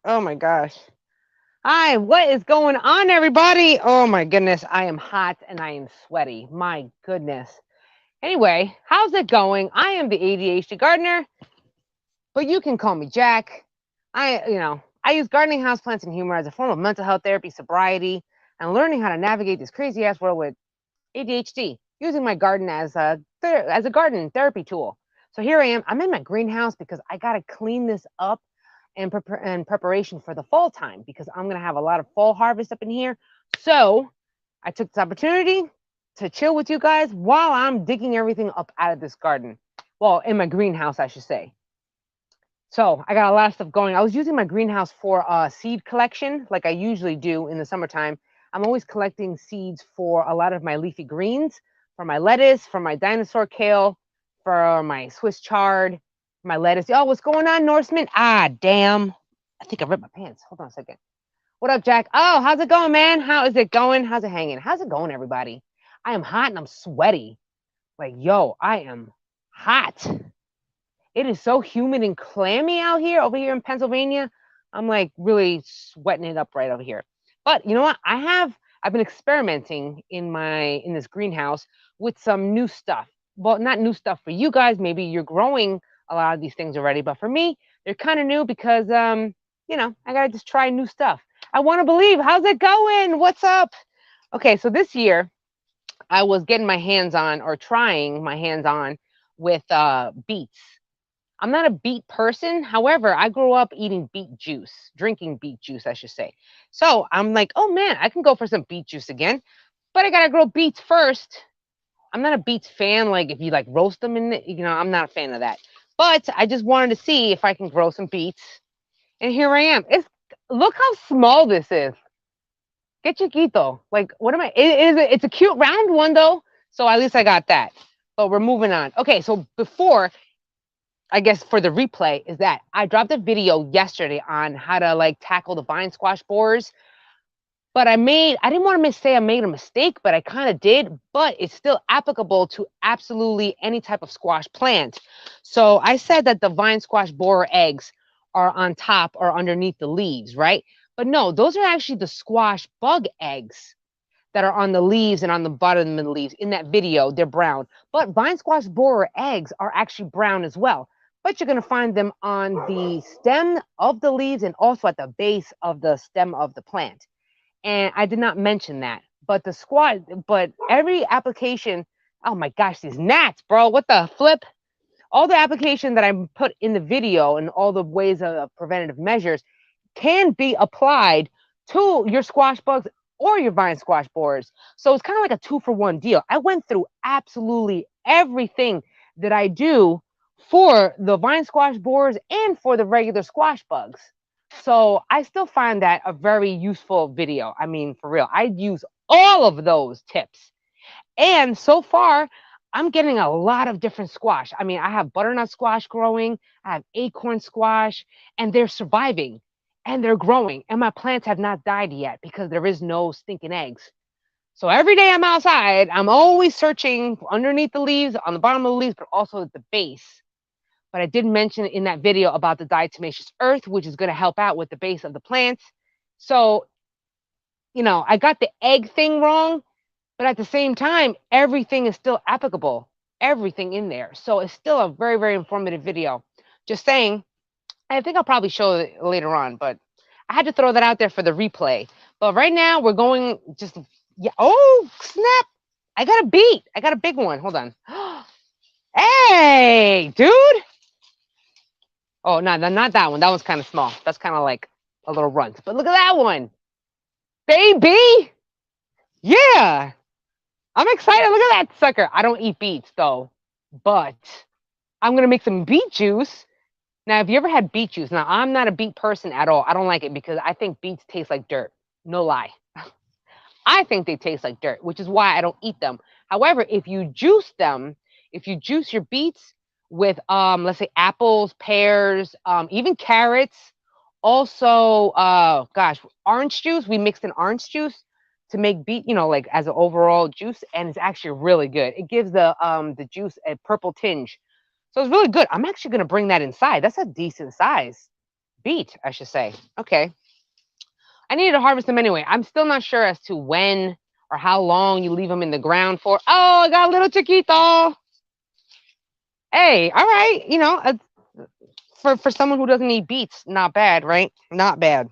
Oh my gosh. Hi, what is going on, everybody? Oh my goodness, I am hot and I am sweaty. My goodness. Anyway, how's it going? I am the ADHD gardener, but you can call me Jack. I use gardening houseplants and humor as a form of mental health therapy, sobriety, and learning how to navigate this crazy ass world with ADHD, using my garden as a garden therapy tool. So here I am. I'm in my greenhouse because I got to clean this up in preparation for the fall time because I'm going to have a lot of fall harvest up in here. So I took this opportunity to chill with you guys while I'm digging everything up out of this garden. Well, in my greenhouse, I should say. So I got a lot of stuff going. I was using my greenhouse for seed collection, like I usually do in the summertime. I'm always collecting seeds for a lot of my leafy greens, for my lettuce, for my dinosaur kale, for my Swiss chard, my lettuce. Oh, what's going on, Norseman? Ah, damn. I think I ripped my pants. Hold on a second. What up, Jack? Oh, how's it going, man? How is it going? How's it hanging? How's it going, everybody? I am hot and I'm sweaty. Like, yo, I am hot. It is so humid and clammy out here, over here in Pennsylvania. I'm like really sweating it up right over here. But you know what? I've been experimenting in this greenhouse with some new stuff. Well, not new stuff for you guys. Maybe you're growing a lot of these things already, but for me, they're kind of new because I gotta just try new stuff. I want to believe. How's it going? What's up? Okay, so this year I was getting my hands on or trying my hands on with beets. I'm not a beet person. However, I grew up eating beet juice, drinking beet juice, I should say. So I'm like, oh man, I can go for some beet juice again, but I gotta grow beets first. I'm not a beets fan. Like if you like roast them in, I'm not a fan of that. But I just wanted to see if I can grow some beets, and here I am. Look how small this is. Que chiquito. Like what am I? It's a cute round one though. So at least I got that. But we're moving on. Okay, so before I guess for the replay is that I dropped a video yesterday on how to like tackle the vine squash borers, but I didn't want to say I made a mistake, but I kind of did, but it's still applicable to absolutely any type of squash plant. So I said that the vine squash borer eggs are on top or underneath the leaves, right? But no, those are actually the squash bug eggs that are on the leaves and on the bottom of the leaves. In that video, they're brown. But vine squash borer eggs are actually brown as well. But you're going to find them on the stem of the leaves and also at the base of the stem of the plant. And I did not mention that. But every application, oh my gosh, these gnats, bro, what the flip? All the application that I put in the video and all the ways of preventative measures can be applied to your squash bugs or your vine squash borers. So it's kind of like a 2-for-1 deal. I went through absolutely everything that I do for the vine squash borers and for the regular squash bugs. So I still find that a very useful video. I mean, for real, I use all of those tips. And so far, I'm getting a lot of different squash. I mean, I have butternut squash growing, I have acorn squash, and they're surviving and they're growing. And my plants have not died yet because there is no stinking eggs. So every day I'm outside, I'm always searching underneath the leaves, on the bottom of the leaves, but also at the base. But I did mention in that video about the diatomaceous earth, which is going to help out with the base of the plants. So, I got the egg thing wrong, but at the same time, everything is still applicable, everything in there. So it's still a very, very informative video. Just saying, I think I'll probably show it later on, but I had to throw that out there for the replay. But right now we're going yeah. Oh, snap. I got a beet. I got a big one. Hold on. Hey, dude. Oh, no, not that one. That one's kind of small. That's kind of like a little runt. But look at that one. Baby. Yeah. I'm excited. Look at that sucker. I don't eat beets though, but I'm going to make some beet juice. Now, have you ever had beet juice? Now, I'm not a beet person at all. I don't like it because I think beets taste like dirt. No lie. I think they taste like dirt, which is why I don't eat them. However, if you juice them, if you juice your beets with, let's say apples, pears, even carrots, also, orange juice. We mixed in orange juice to make beet, like as an overall juice, and it's actually really good. It gives the juice a purple tinge. So it's really good. I'm actually gonna bring that inside. That's a decent size beet, I should say. Okay. I needed to harvest them anyway. I'm still not sure as to when or how long you leave them in the ground for. Oh, I got a little chiquito. Hey, all right. For someone who doesn't eat beets, not bad, right? Not bad.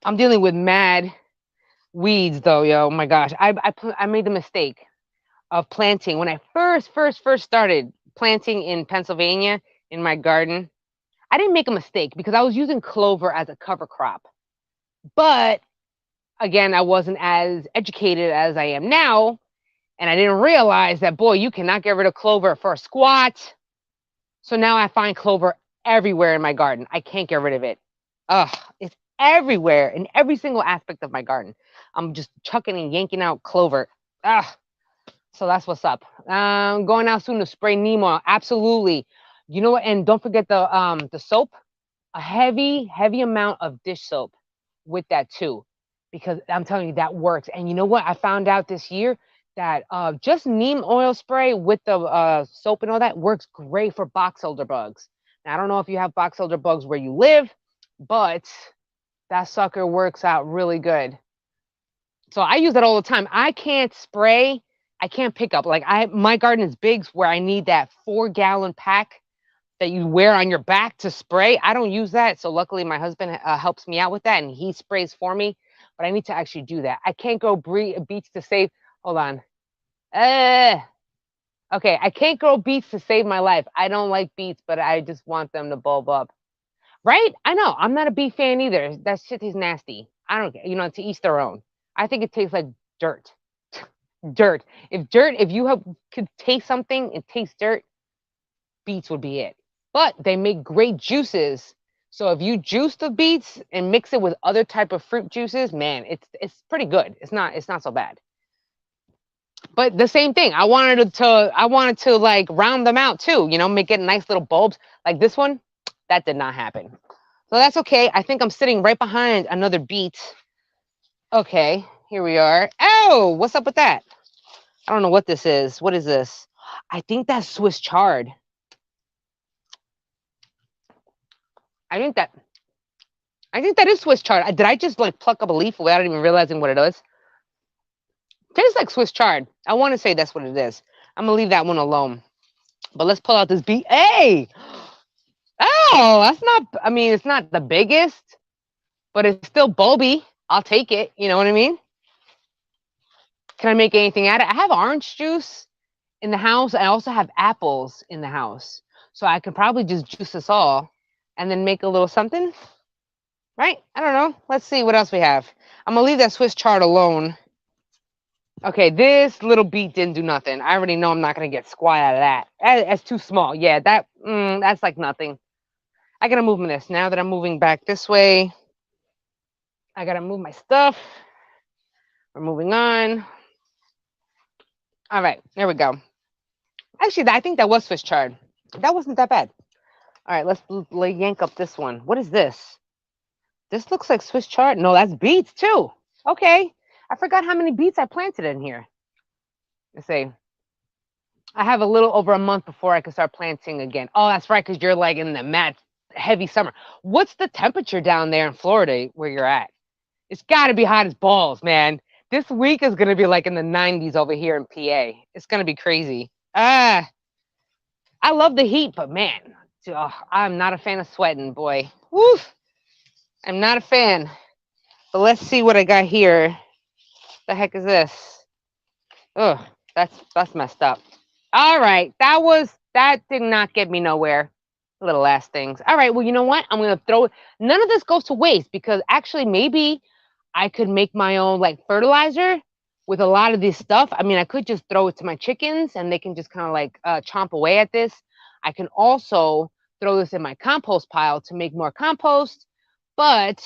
I'm dealing with mad weeds though, yo. Oh my gosh, I made the mistake of planting when I first started planting in Pennsylvania in my garden. I didn't make a mistake because I was using clover as a cover crop, but again, I wasn't as educated as I am now, and I didn't realize that boy, you cannot get rid of clover for a squat. So now I find clover everywhere in my garden. I can't get rid of it. Ugh, it's everywhere in every single aspect of my garden. I'm just chucking and yanking out clover. Ugh. So that's what's up. Going out soon to spray Nemo. Absolutely. You know what? And don't forget the soap. A heavy amount of dish soap with that too, because I'm telling you that works. And you know what? I found out this year that just neem oil spray with the soap and all that works great for box elder bugs. Now, I don't know if you have box elder bugs where you live, but that sucker works out really good. So I use that all the time. I can't spray. I can't pick up. Like my garden is big where I need that 4-gallon pack that you wear on your back to spray. I don't use that. So luckily my husband helps me out with that and he sprays for me. But I need to actually do that. I can't go beets to save. Hold on. Okay, I can't grow beets to save my life. I don't like beets, but I just want them to bulb up. Right? I know. I'm not a beet fan either. That shit is nasty. I don't care. To each their own. I think it tastes like dirt. Dirt. If you could taste something, it tastes dirt, beets would be it. But they make great juices. So if you juice the beets and mix it with other type of fruit juices, man, it's pretty good. It's not so bad. But the same thing. I wanted to like round them out too, make it nice little bulbs. Like this one, that did not happen. So that's okay. I think I'm sitting right behind another beet. Okay, here we are. Oh, what's up with that? I don't know what this is. What is this? I think that's Swiss chard. I think that is Swiss chard. Did I just like pluck up a leaf without even realizing what it is? Tastes like Swiss chard. I want to say that's what it is. I'm gonna leave that one alone. But let's pull out this beet. Hey! Oh, that's not. I mean, it's not the biggest, but it's still bulby. I'll take it. You know what I mean? Can I make anything out of it? I have orange juice in the house. I also have apples in the house. So I could probably just juice this all and then make a little something. Right? I don't know. Let's see what else we have. I'm going to leave that Swiss chard alone. Okay, this little beet didn't do nothing. I already know I'm not going to get squat out of that. That's too small. Yeah, that's like nothing. I got to move this. Now that I'm moving back this way, I got to move my stuff. We're moving on. All right, there we go. Actually, I think that was Swiss chard. That wasn't that bad. All right, let's yank up this one. What is this? This looks like Swiss chard. No, that's beets too. Okay. I forgot how many beets I planted in here. Let's see. I have a little over a month before I can start planting again. Oh, that's right, because you're like in the mad heavy summer. What's the temperature down there in Florida where you're at? It's got to be hot as balls, man. This week is going to be like in the 90s over here in PA. It's going to be crazy. I love the heat, but man, I'm not a fan of sweating, boy. Woof. I'm not a fan. But let's see what I got here. The heck is this? Oh, that's messed up. All right, that did not get me nowhere. Little ass things. All right, well, you know what? I'm gonna throw it. None of this goes to waste because actually maybe I could make my own like fertilizer with a lot of this stuff. I mean, I could just throw it to my chickens and they can just kind of like chomp away at this. I can also throw this in my compost pile to make more compost, but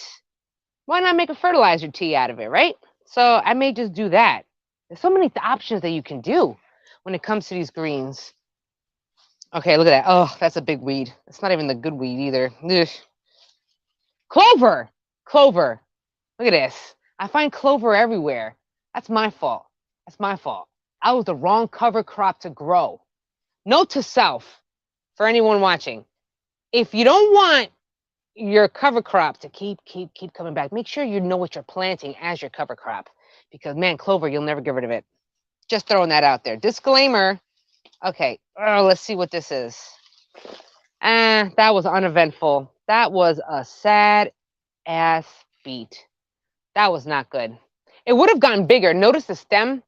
why not make a fertilizer tea out of it, right? So I may just do that. There's so many options that you can do when it comes to these greens. Okay, look at that. Oh, that's a big weed. It's not even the good weed either. Ugh. Clover. Clover. Look at this. I find clover everywhere. That's my fault. That's my fault. I was the wrong cover crop to grow. Note to self, for anyone watching. If you don't want your cover crop to keep coming back. Make sure you know what you're planting as your cover crop, because man, clover, you'll never get rid of it. Just throwing that out there. Disclaimer. Okay, let's see what this is. That was uneventful. That was a sad ass beat. That was not good. It would have gotten bigger. Notice the stem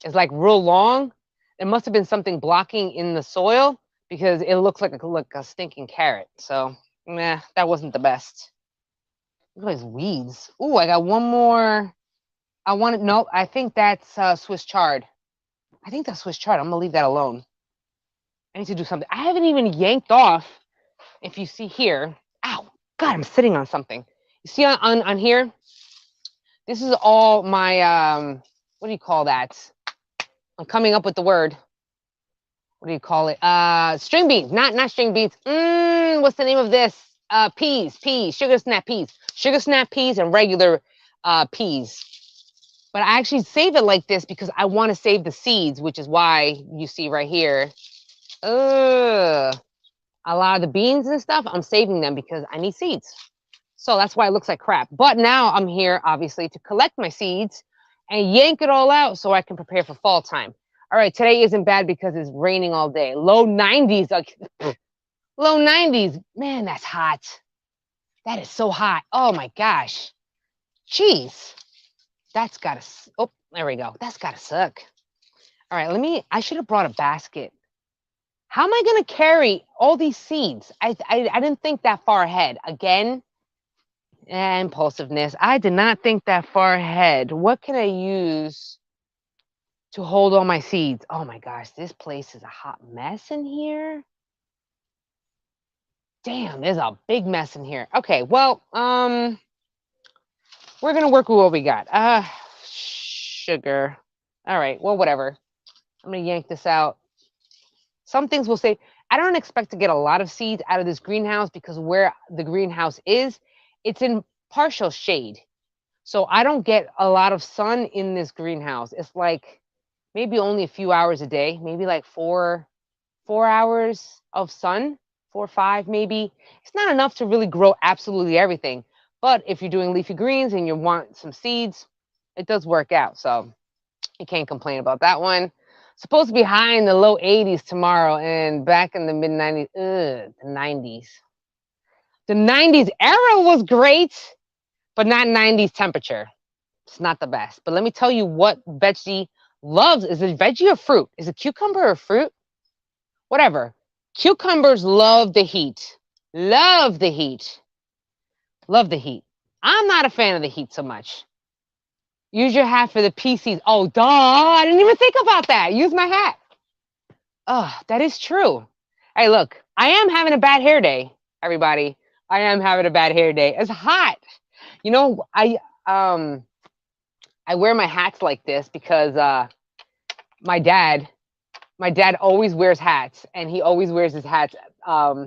is like real long. It must have been something blocking in the soil because it looks like a stinking carrot. So, nah, that wasn't the best. Look at these weeds. Ooh, I got one more. I want to, no, I think that's Swiss chard. I think that's Swiss chard. I'm going to leave that alone. I need to do something. I haven't even yanked off. If you see here, ow, God, I'm sitting on something. You see on here? This is all my, what do you call that? I'm coming up with the word. What do you call it? String beans, not string beans. What's the name of this? Peas, sugar snap peas, and regular peas. But I actually save it like this because I want to save the seeds, which is why you see right here. A lot of the beans and stuff, I'm saving them because I need seeds. So that's why it looks like crap. But now I'm here, obviously, to collect my seeds and yank it all out so I can prepare for fall time. All right, today isn't bad because it's raining all day. Low 90s. Like, low 90s. Man, that's hot. That is so hot. Oh, my gosh. Jeez. That's got to, oh, there we go. That's got to suck. All right, I should have brought a basket. How am I going to carry all these seeds? I didn't think that far ahead. Again, impulsiveness. I did not think that far ahead. What can I use to hold all my seeds? Oh my gosh, this place is a hot mess in here. Damn, there's a big mess in here. Okay, well, we're gonna work with what we got. Sugar. All right, well, whatever. I'm gonna yank this out. Some things will say, I don't expect to get a lot of seeds out of this greenhouse because where the greenhouse is, it's in partial shade. So I don't get a lot of sun in this greenhouse. It's like maybe only a few hours a day, maybe like four hours of sun, 4 or 5 maybe. It's not enough to really grow absolutely everything. But if you're doing leafy greens and you want some seeds, it does work out. So you can't complain about that one. Supposed to be high in the low 80s tomorrow and back in the mid 90s. The 90s. The 90s era was great, but not 90s temperature. It's not the best. But let me tell you what veggie loves. Is it veggie or fruit? Is it cucumber or fruit? Whatever. Cucumbers love the heat. Love the heat. Love the heat. I'm not a fan of the heat so much. Use your hat for the PCs. Oh, duh. I didn't even think about that. Use my hat. Oh, that is true. Hey, look, I am having a bad hair day, everybody. I am having a bad hair day. It's hot. You know, I wear my hats like this because my dad always wears hats, and he always wears his hats.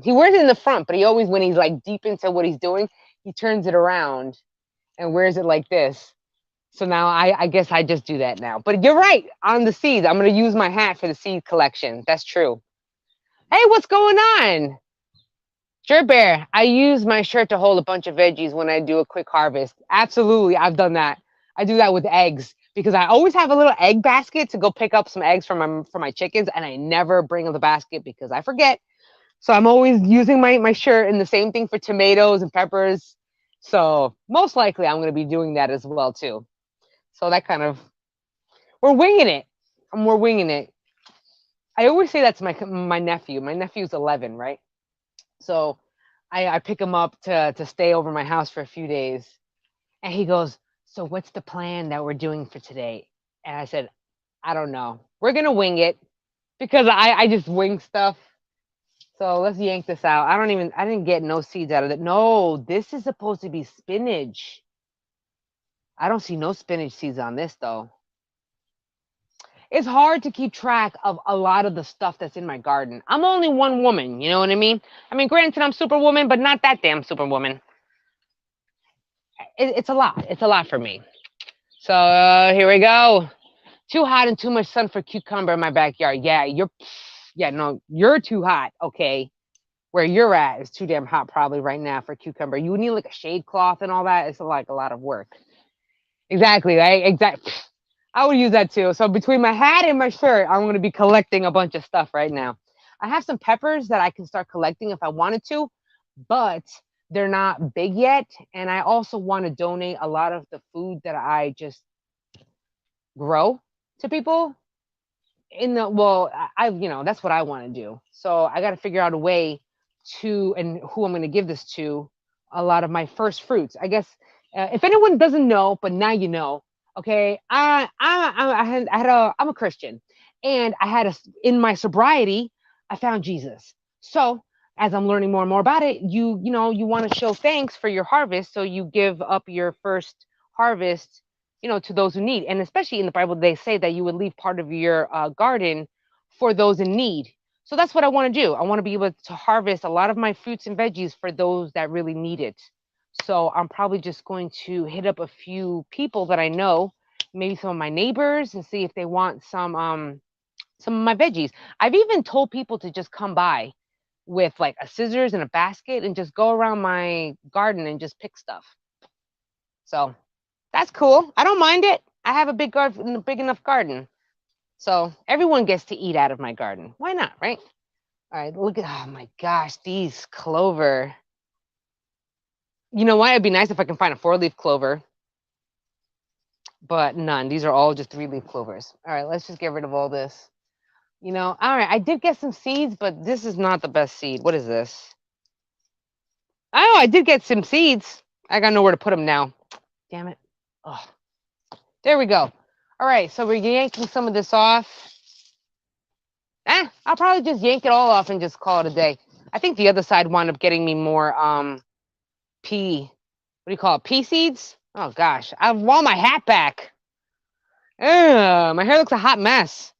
He wears it in the front, but he always, when he's like deep into what he's doing, he turns it around and wears it like this. So now I guess I just do that now. But you're right, on the seeds. I'm going to use my hat for the seed collection. That's true. Hey, what's going on? Sure, Bear. I use my shirt to hold a bunch of veggies when I do a quick harvest. Absolutely, I've done that. I do that with eggs because I always have a little egg basket to go pick up some eggs for my chickens, and I never bring the basket because I forget. So I'm always using my shirt, and the same thing for tomatoes and peppers. So most likely I'm going to be doing that as well too. So that kind of, we're winging it. We're winging it. I always say that to my nephew. My nephew's 11, right? So I pick him up to stay over my house for a few days. And he goes, so what's the plan that we're doing for today? And I said, I don't know. We're going to wing it because I just wing stuff. So let's yank this out. I didn't get no seeds out of it. No, this is supposed to be spinach. I don't see no spinach seeds on this though. It's hard to keep track of a lot of the stuff that's in my garden. I'm only one woman, you know what I mean? I mean, granted, I'm superwoman, but not that damn superwoman. It's a lot. It's a lot for me. So here we go. Too hot and too much sun for cucumber in my backyard. Yeah, no, you're too hot. Okay. Where you're at is too damn hot probably right now for cucumber. You would need like a shade cloth and all that. It's like a lot of work. Exactly, right? Exactly. I would use that too. So between my hat and my shirt, I'm going to be collecting a bunch of stuff right now. I have some peppers that I can start collecting if I wanted to, but they're not big yet. And I also want to donate a lot of the food that I just grow to people in the well that's what I want to do. So I got to figure out a way to and who I'm going to give this to a lot of my first fruits, I guess. If anyone doesn't know, but now you know. Okay, I'm a Christian, and I had a in my sobriety I found Jesus. So as I'm learning more and more about it, you want to show thanks for your harvest, so you give up your first harvest, to those who need. And especially in the Bible, they say that you would leave part of your garden for those in need. So that's what I want to do. I want to be able to harvest a lot of my fruits and veggies for those that really need it. So I'm probably just going to hit up a few people that I know, maybe some of my neighbors, and see if they want some of my veggies. I've even told people to just come by with like a scissors and a basket and just go around my garden and just pick stuff. So that's cool. I don't mind it. I have a big garden, a big enough garden. So everyone gets to eat out of my garden. Why not, right? All right, look at, oh my gosh, these clover. You know what? It'd be nice if I can find a 4-leaf clover, but none. These are all just 3-leaf clovers. All right, let's just get rid of all this. All right, I did get some seeds, but this is not the best seed. What is this? Oh, I did get some seeds. I got nowhere to put them now. Damn it. Oh, there we go. All right, so we're yanking some of this off. I'll probably just yank it all off and just call it a day. I think the other side wound up getting me more pea. What do you call it? Pea seeds? Oh gosh, I want my hat back. Ugh, my hair looks a hot mess.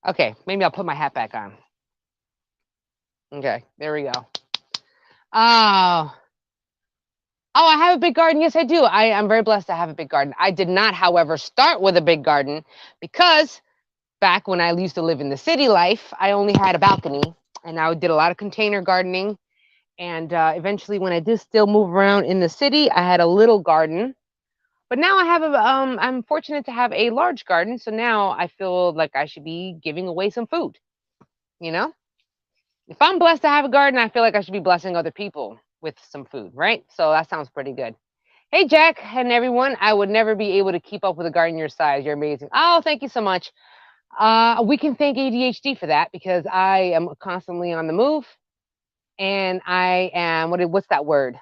Okay, maybe I'll put my hat back on. Okay, there we go. Oh, I have a big garden. Yes, I do. I'm very blessed to have a big garden. I did not, however, start with a big garden because back when I used to live in the city life, I only had a balcony, and I did a lot of container gardening. And eventually, when I did still move around in the city, I had a little garden. But now I'm fortunate to have a large garden. So now I feel like I should be giving away some food. You know, if I'm blessed to have a garden, I feel like I should be blessing other people with some food, right? So that sounds pretty good. Hey, Jack and everyone, I would never be able to keep up with a garden your size. You're amazing. Oh, thank you so much. We can thank ADHD for that because I am constantly on the move, and I am what's that word?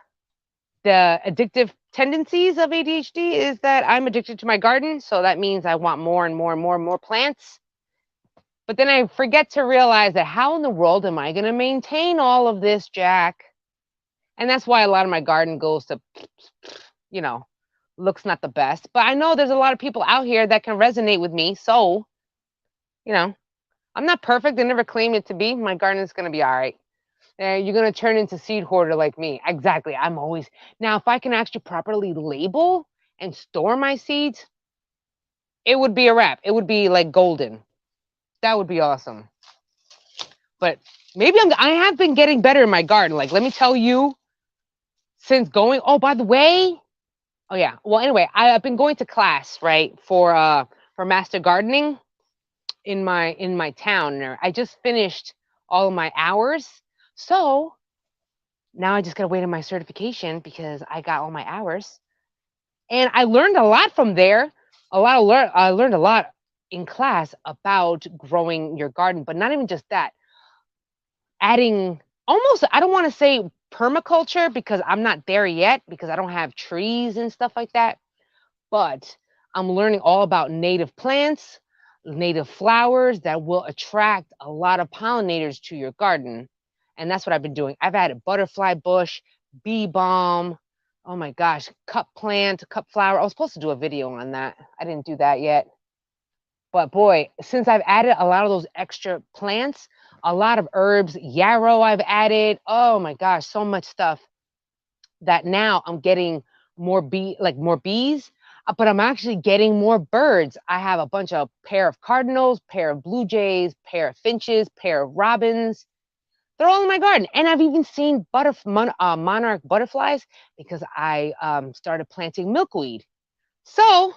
The addictive tendencies of ADHD is that I'm addicted to my garden, so that means I want more and more and more and more plants. But then I forget to realize that how in the world am I going to maintain all of this, Jack? And that's why a lot of my garden goes to, you know, looks not the best. But I know there's a lot of people out here that can resonate with me. So, you know, I'm not perfect. I never claim it to be. My garden is going to be all right. You're going to turn into seed hoarder like me. Exactly. I'm always. Now, if I can actually properly label and store my seeds, it would be a wrap. It would be like golden. That would be awesome. But maybe I have been getting better in my garden. Like, let me tell you, since going, oh, by the way, oh yeah. Well, anyway, I've been going to class, right, for master gardening in my town. I just finished all of my hours. So now I just gotta wait on my certification because I got all my hours. And I learned a lot from there. I learned a lot in class about growing your garden, but not even just that. Adding almost, I don't want to say permaculture because I'm not there yet because I don't have trees and stuff like that. But I'm learning all about native plants, native flowers that will attract a lot of pollinators to your garden. And that's what I've been doing. I've added butterfly bush, bee balm. Oh my gosh, cup plant, cup flower. I was supposed to do a video on that. I didn't do that yet. But boy, since I've added a lot of those extra plants, a lot of herbs, yarrow I've added. Oh my gosh, so much stuff that now I'm getting more bees, but I'm actually getting more birds. I have a bunch of pair of cardinals, pair of blue jays, pair of finches, pair of robins. They're all in my garden. And I've even seen monarch butterflies because I started planting milkweed. So,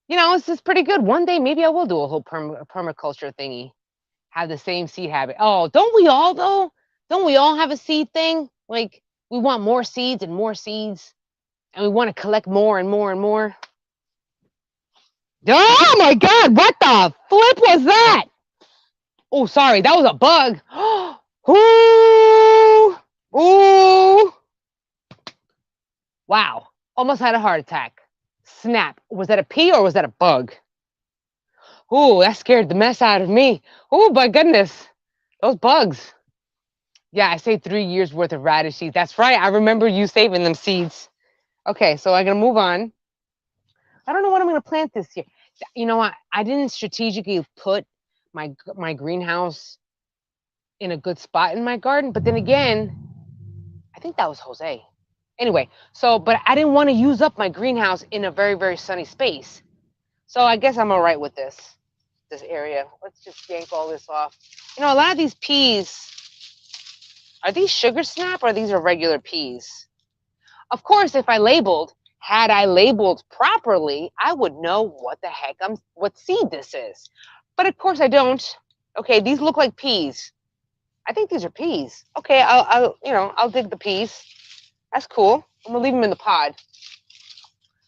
it's just pretty good. One day, maybe I will do a whole permaculture thingy. Have the same seed habit. Oh, don't we all, though? Don't we all have a seed thing? Like, we want more seeds and more seeds, and we want to collect more and more and more. Oh my God, what the flip was that? Oh, sorry, that was a bug. Ooh, ooh. Wow, almost had a heart attack. Snap. Was that a pea or was that a bug? Ooh, that scared the mess out of me. Oh my goodness, those bugs. Yeah, I saved 3 years worth of radish seeds. That's right, I remember you saving them seeds. Okay, so I'm gonna move on. I don't know what I'm gonna plant this year. You know what? I didn't strategically put my greenhouse in a good spot in my garden, but then again, I think that was Jose. Anyway, but I didn't want to use up my greenhouse in a very, very sunny space. So I guess I'm all right with this area. Let's just yank all this off. A lot of these peas, are these sugar snap or these are regular peas? Of course, had I labeled properly, I would know what the heck what seed this is. But of course I don't. Okay, these look like peas. I think these are peas. Okay, I'll dig the peas. That's cool. I'm gonna leave them in the pod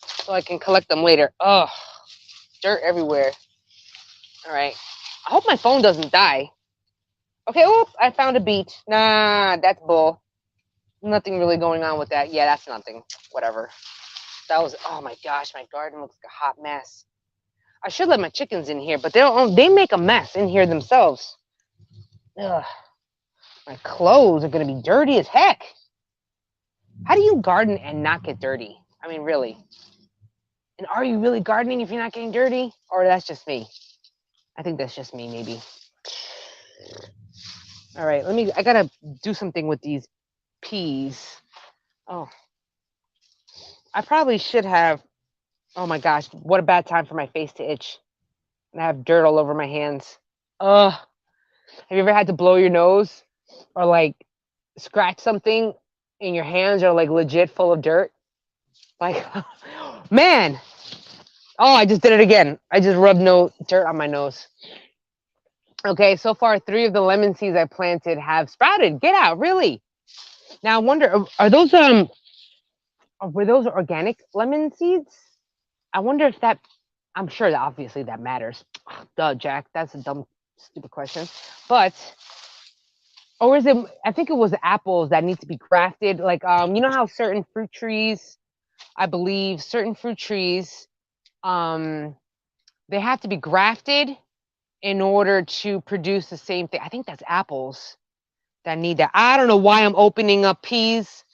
so I can collect them later. Ugh, dirt everywhere. All right. I hope my phone doesn't die. Okay, I found a beet. Nah, that's bull. Nothing really going on with that. Yeah, that's nothing. Whatever. That was, oh my gosh, my garden looks like a hot mess. I should let my chickens in here, but they make a mess in here themselves. Ugh. My clothes are gonna be dirty as heck. How do you garden and not get dirty? I mean, really. And are you really gardening if you're not getting dirty? Or that's just me? I think that's just me, maybe. All right, I gotta do something with these peas. Oh, I probably should have, oh my gosh, what a bad time for my face to itch. And I have dirt all over my hands. Ugh. Have you ever had to blow your nose or like scratch something and your hands are like legit full of dirt? Like, man. Oh, I just did it again. I just rubbed dirt on my nose. Okay, so far 3 of the lemon seeds I planted have sprouted. Get out, really? Now I wonder, were those organic lemon seeds? I wonder if I'm sure that obviously that matters. Duh, Jack, that's a dumb, stupid question. But, or is it, I think it was apples that need to be grafted. Like, you know how certain fruit trees, I believe certain fruit trees, they have to be grafted in order to produce the same thing. I think that's apples that need that. I don't know why I'm opening up peas.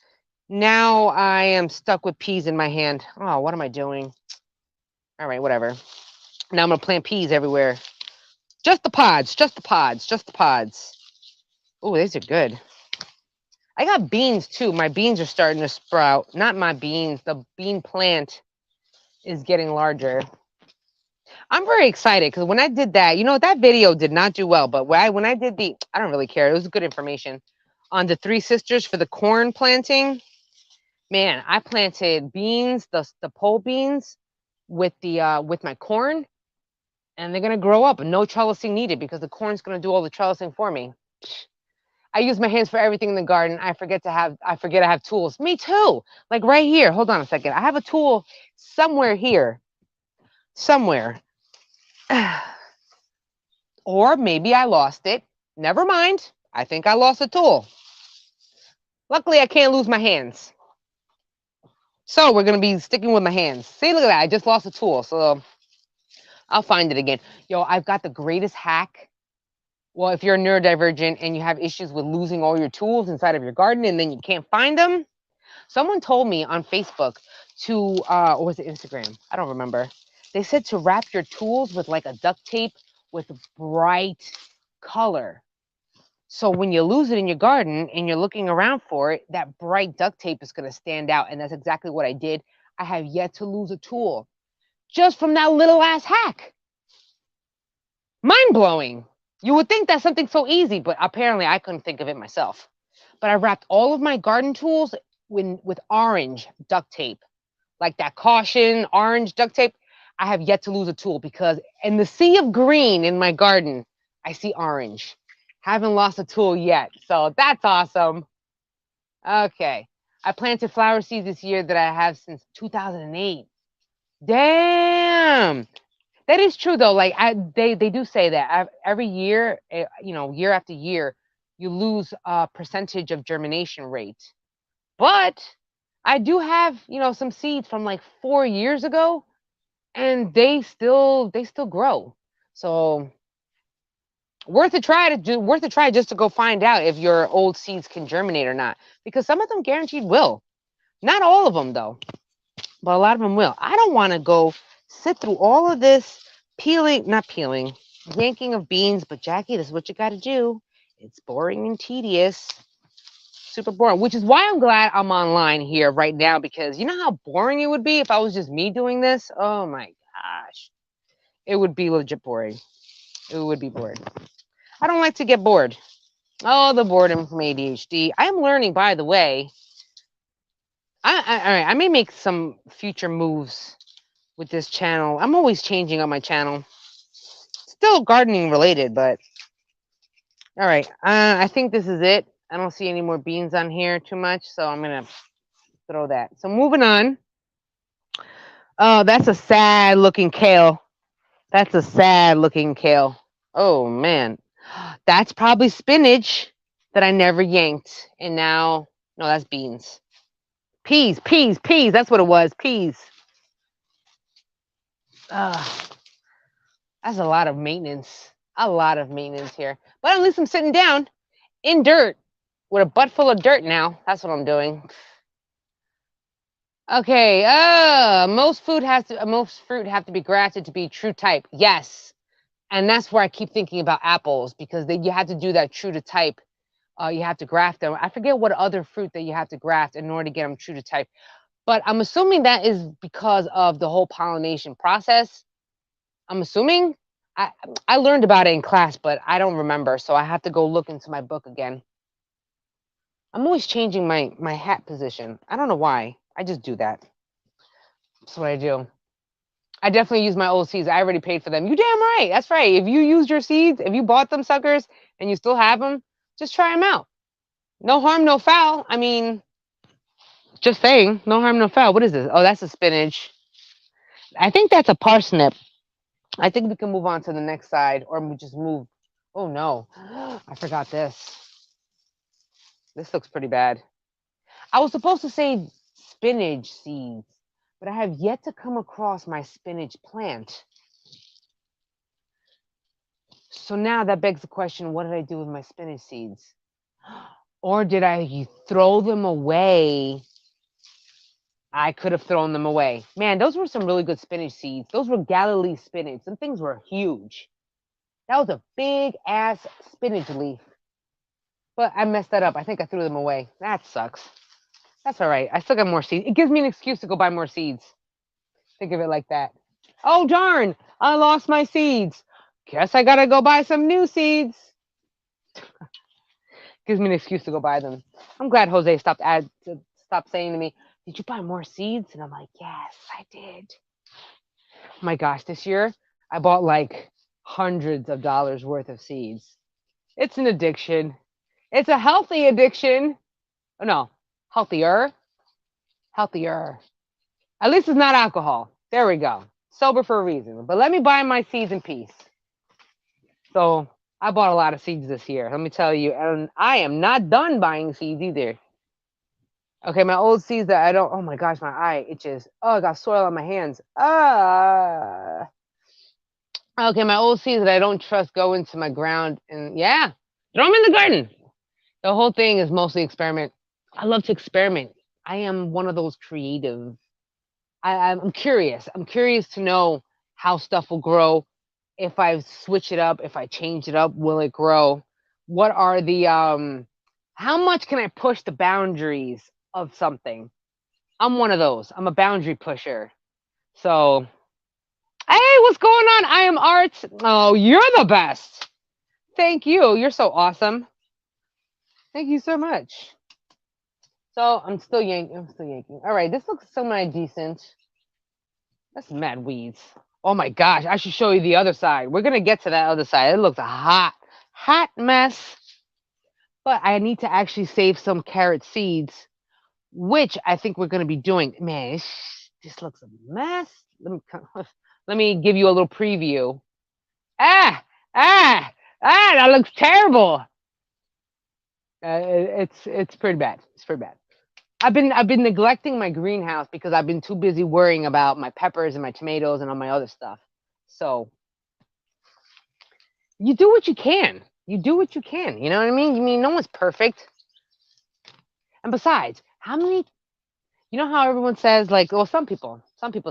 Now I am stuck with peas in my hand. Oh, what am I doing? All right, whatever. Now I'm gonna plant peas everywhere. Just the pods, just the pods, just the pods. Oh, these are good. I got beans too. My beans are starting to sprout. Not my beans. The bean plant is getting larger. I'm very excited because when I did that, that video did not do well. But when I did I don't really care. It was good information on the 3 sisters for the corn planting. Man, I planted beans, the pole beans, with my corn, and they're gonna grow up and no trellising needed because the corn's gonna do all the trellising for me. I use my hands for everything in the garden. I forget I have tools. Me too. Like right here. Hold on a second. I have a tool somewhere here. Somewhere. Or maybe I lost it. Never mind. I think I lost a tool. Luckily, I can't lose my hands. So we're going to be sticking with my hands. See, look at that. I just lost a tool. So I'll find it again. Yo, I've got the greatest hack. Well, if you're a neurodivergent and you have issues with losing all your tools inside of your garden and then you can't find them, someone told me on Facebook or was it Instagram? I don't remember. They said to wrap your tools with like a duct tape with bright color. So when you lose it in your garden and you're looking around for it, that bright duct tape is going to stand out. And that's exactly what I did. I have yet to lose a tool just from that little ass hack. Mind blowing. You would think that's something so easy, but apparently I couldn't think of it myself. But I wrapped all of my garden tools with orange duct tape, like that caution orange duct tape. I have yet to lose a tool because in the sea of green in my garden, I see orange. Haven't lost a tool yet. So that's awesome. Okay. I planted flower seeds this year that I have since 2008. Damn. That is true though. Like they do say that every year, year after year, you lose a percentage of germination rate. But I do have, some seeds from like 4 years ago, and they still grow. So worth a try just to go find out if your old seeds can germinate or not, because some of them guaranteed will. Not all of them though, but a lot of them will. I don't want to go sit through all of this not peeling, yanking of beans, but Jackie, this is what you got to do. It's boring and tedious, super boring, which is why I'm glad I'm online here right now, because you know how boring it would be if I was just me doing this? Oh my gosh. It would be legit boring. It would be boring. I don't like to get bored. Oh, the boredom from ADHD. I am learning, by the way. All right, I may make some future moves with this channel. I'm always changing on my channel. Still gardening related, but all right. I think this is it. I don't see any more beans on here too much, so I'm gonna throw that. So moving on. Oh, that's a sad looking kale. That's a sad looking kale. Oh man, that's probably spinach that I never yanked, and now no, that's beans. Peas, peas, peas. That's what it was. Peas. That's a lot of maintenance. A lot of maintenance here. But at least I'm sitting down in dirt with a butt full of dirt now. That's what I'm doing. Okay. Most fruit have to be grafted to be true type. Yes. And that's where I keep thinking about apples, because you have to do that true to type. You have to graft them. I forget what other fruit that you have to graft in order to get them true to type. But I'm assuming that is because of the whole pollination process. I'm assuming. I I learned about it in class, but I don't remember, so I have to go look into my book again. I'm always changing my hat position. I don't know why. I just do that. That's what I do. I definitely use my old seeds. I already paid for them. You damn right. That's right. If you used your seeds, if you bought them suckers and you still have them, just try them out. No harm, no foul. I mean, just saying, no harm, no foul. What is this? Oh, that's a spinach. I think that's a parsnip. I think we can move on to the next side, or we just move. Oh no, I forgot this. This looks pretty bad. I was supposed to say spinach seeds, but I have yet to come across my spinach plant. So now that begs the question, what did I do with my spinach seeds? Or did I throw them away? I could have thrown them away. Man, those were some really good spinach seeds. Those were Galilee spinach. Some things were huge. That was a big ass spinach leaf. But I messed that up. I think I threw them away. That sucks. That's all right. I still got more seeds. It gives me an excuse to go buy more seeds. Think of it like that. Oh, darn. I lost my seeds. Guess I got to go buy some new seeds. Gives me an excuse to go buy them. I'm glad Jose stopped saying to me, "Did you buy more seeds?" And I'm like, "Yes, I did." Oh my gosh, this year I bought like hundreds of dollars worth of seeds. It's an addiction. It's a healthy addiction. Oh no, healthier. Healthier. At least it's not alcohol. There we go. Sober for a reason. But let me buy my seeds in peace. So I bought a lot of seeds this year. Let me tell you. And I am not done buying seeds either. Okay, my old seeds that I don't. Oh my gosh, my eye itches. Oh, I got soil on my hands. Okay, my old seeds that I don't trust go into my ground. And yeah, throw them in the garden. The whole thing is mostly experiment. I love to experiment. I am one of those creative. I'm curious. I'm curious to know how stuff will grow. If I switch it up, if I change it up, will it grow? What are the how much can I push the boundaries of something? I'm one of those. I'm a boundary pusher. So, hey, what's going on? I am Art. Oh, you're the best. Thank you. You're so awesome. Thank you so much. So I'm still yanking. I'm still yanking. All right, this looks semi decent. That's mad weeds. Oh my gosh, I should show you the other side. We're gonna get to that other side. It looks a hot mess. But I need to actually save some carrot seeds, which I think we're gonna be doing. Man, this looks a mess. Let me give you a little preview. Ah, ah, that looks terrible. It's pretty bad. It's pretty bad. I've been neglecting my greenhouse because I've been too busy worrying about my peppers and my tomatoes and all my other stuff. So you do what you can. You do what you can. You know what I mean? You mean no one's perfect. And besides, how many? You know how everyone says like, well, some people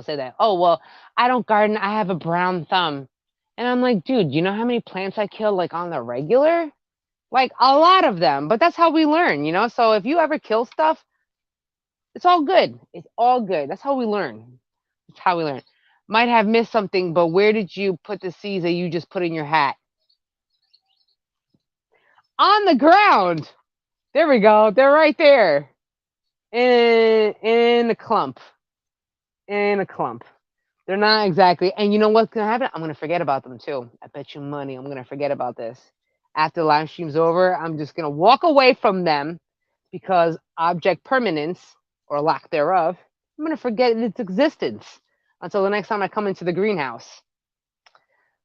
say that. Oh well, I don't garden. I have a brown thumb. And I'm like, dude, you know how many plants I kill like on the regular? Like a lot of them. But that's how we learn, you know. So if you ever kill stuff, it's all good. It's all good. That's how we learn. That's how we learn. Might have missed something, but where did you put the seeds that you just put in your hat? On the ground. There we go. They're right there. In a clump. In a clump. They're not exactly. And you know what's gonna happen? I'm gonna forget about them too. I bet you money. I'm gonna forget about this. After the live stream's over, I'm just gonna walk away from them because object permanence or lack thereof. I'm gonna forget its existence until the next time I come into the greenhouse.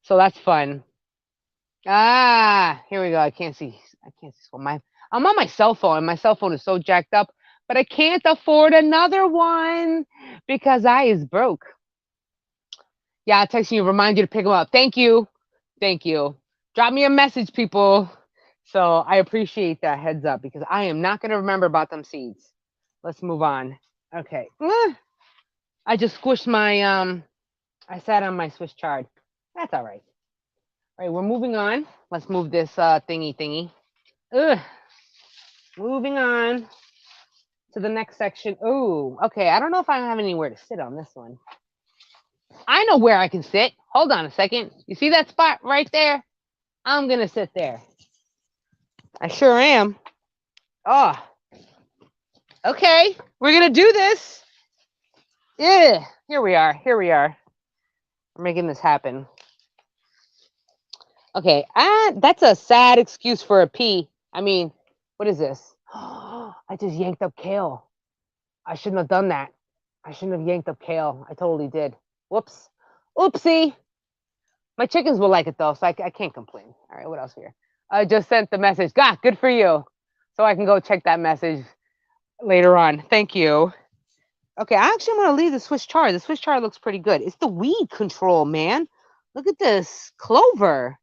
So that's fun. Ah, here we go. I can't see. I can't see. So I'm on my cell phone, and my cell phone is so jacked up, but I can't afford another one because I is broke. Yeah, I'll text you, remind you to pick them up. Thank you. Thank you. Drop me a message, people. So I appreciate that heads up because I am not going to remember about them seeds. Let's move on. Okay. I just squished my I sat on my Swiss chard. That's all right. All right, we're moving on. Let's move this thingy. Ugh. Moving on to the next section. Oh, okay. I don't know if I have anywhere to sit on this one. I know where I can sit. Hold on a second. You see that spot right there? I'm gonna sit there. I sure am. Oh, okay. We're gonna do this. Yeah. Here we are. Here we are. We're making this happen. Okay. That's a sad excuse for a pee. I mean, what is this? I just yanked up kale. I shouldn't have done that. I shouldn't have yanked up kale. I totally did. Whoops. Oopsie. My chickens will like it though, so I can't complain. All right, what else here? I just sent the message. God, good for you. So I can go check that message later on. Thank you. Okay, I actually want to leave the Swiss chard. The Swiss chard looks pretty good. It's the weed control, man. Look at this clover.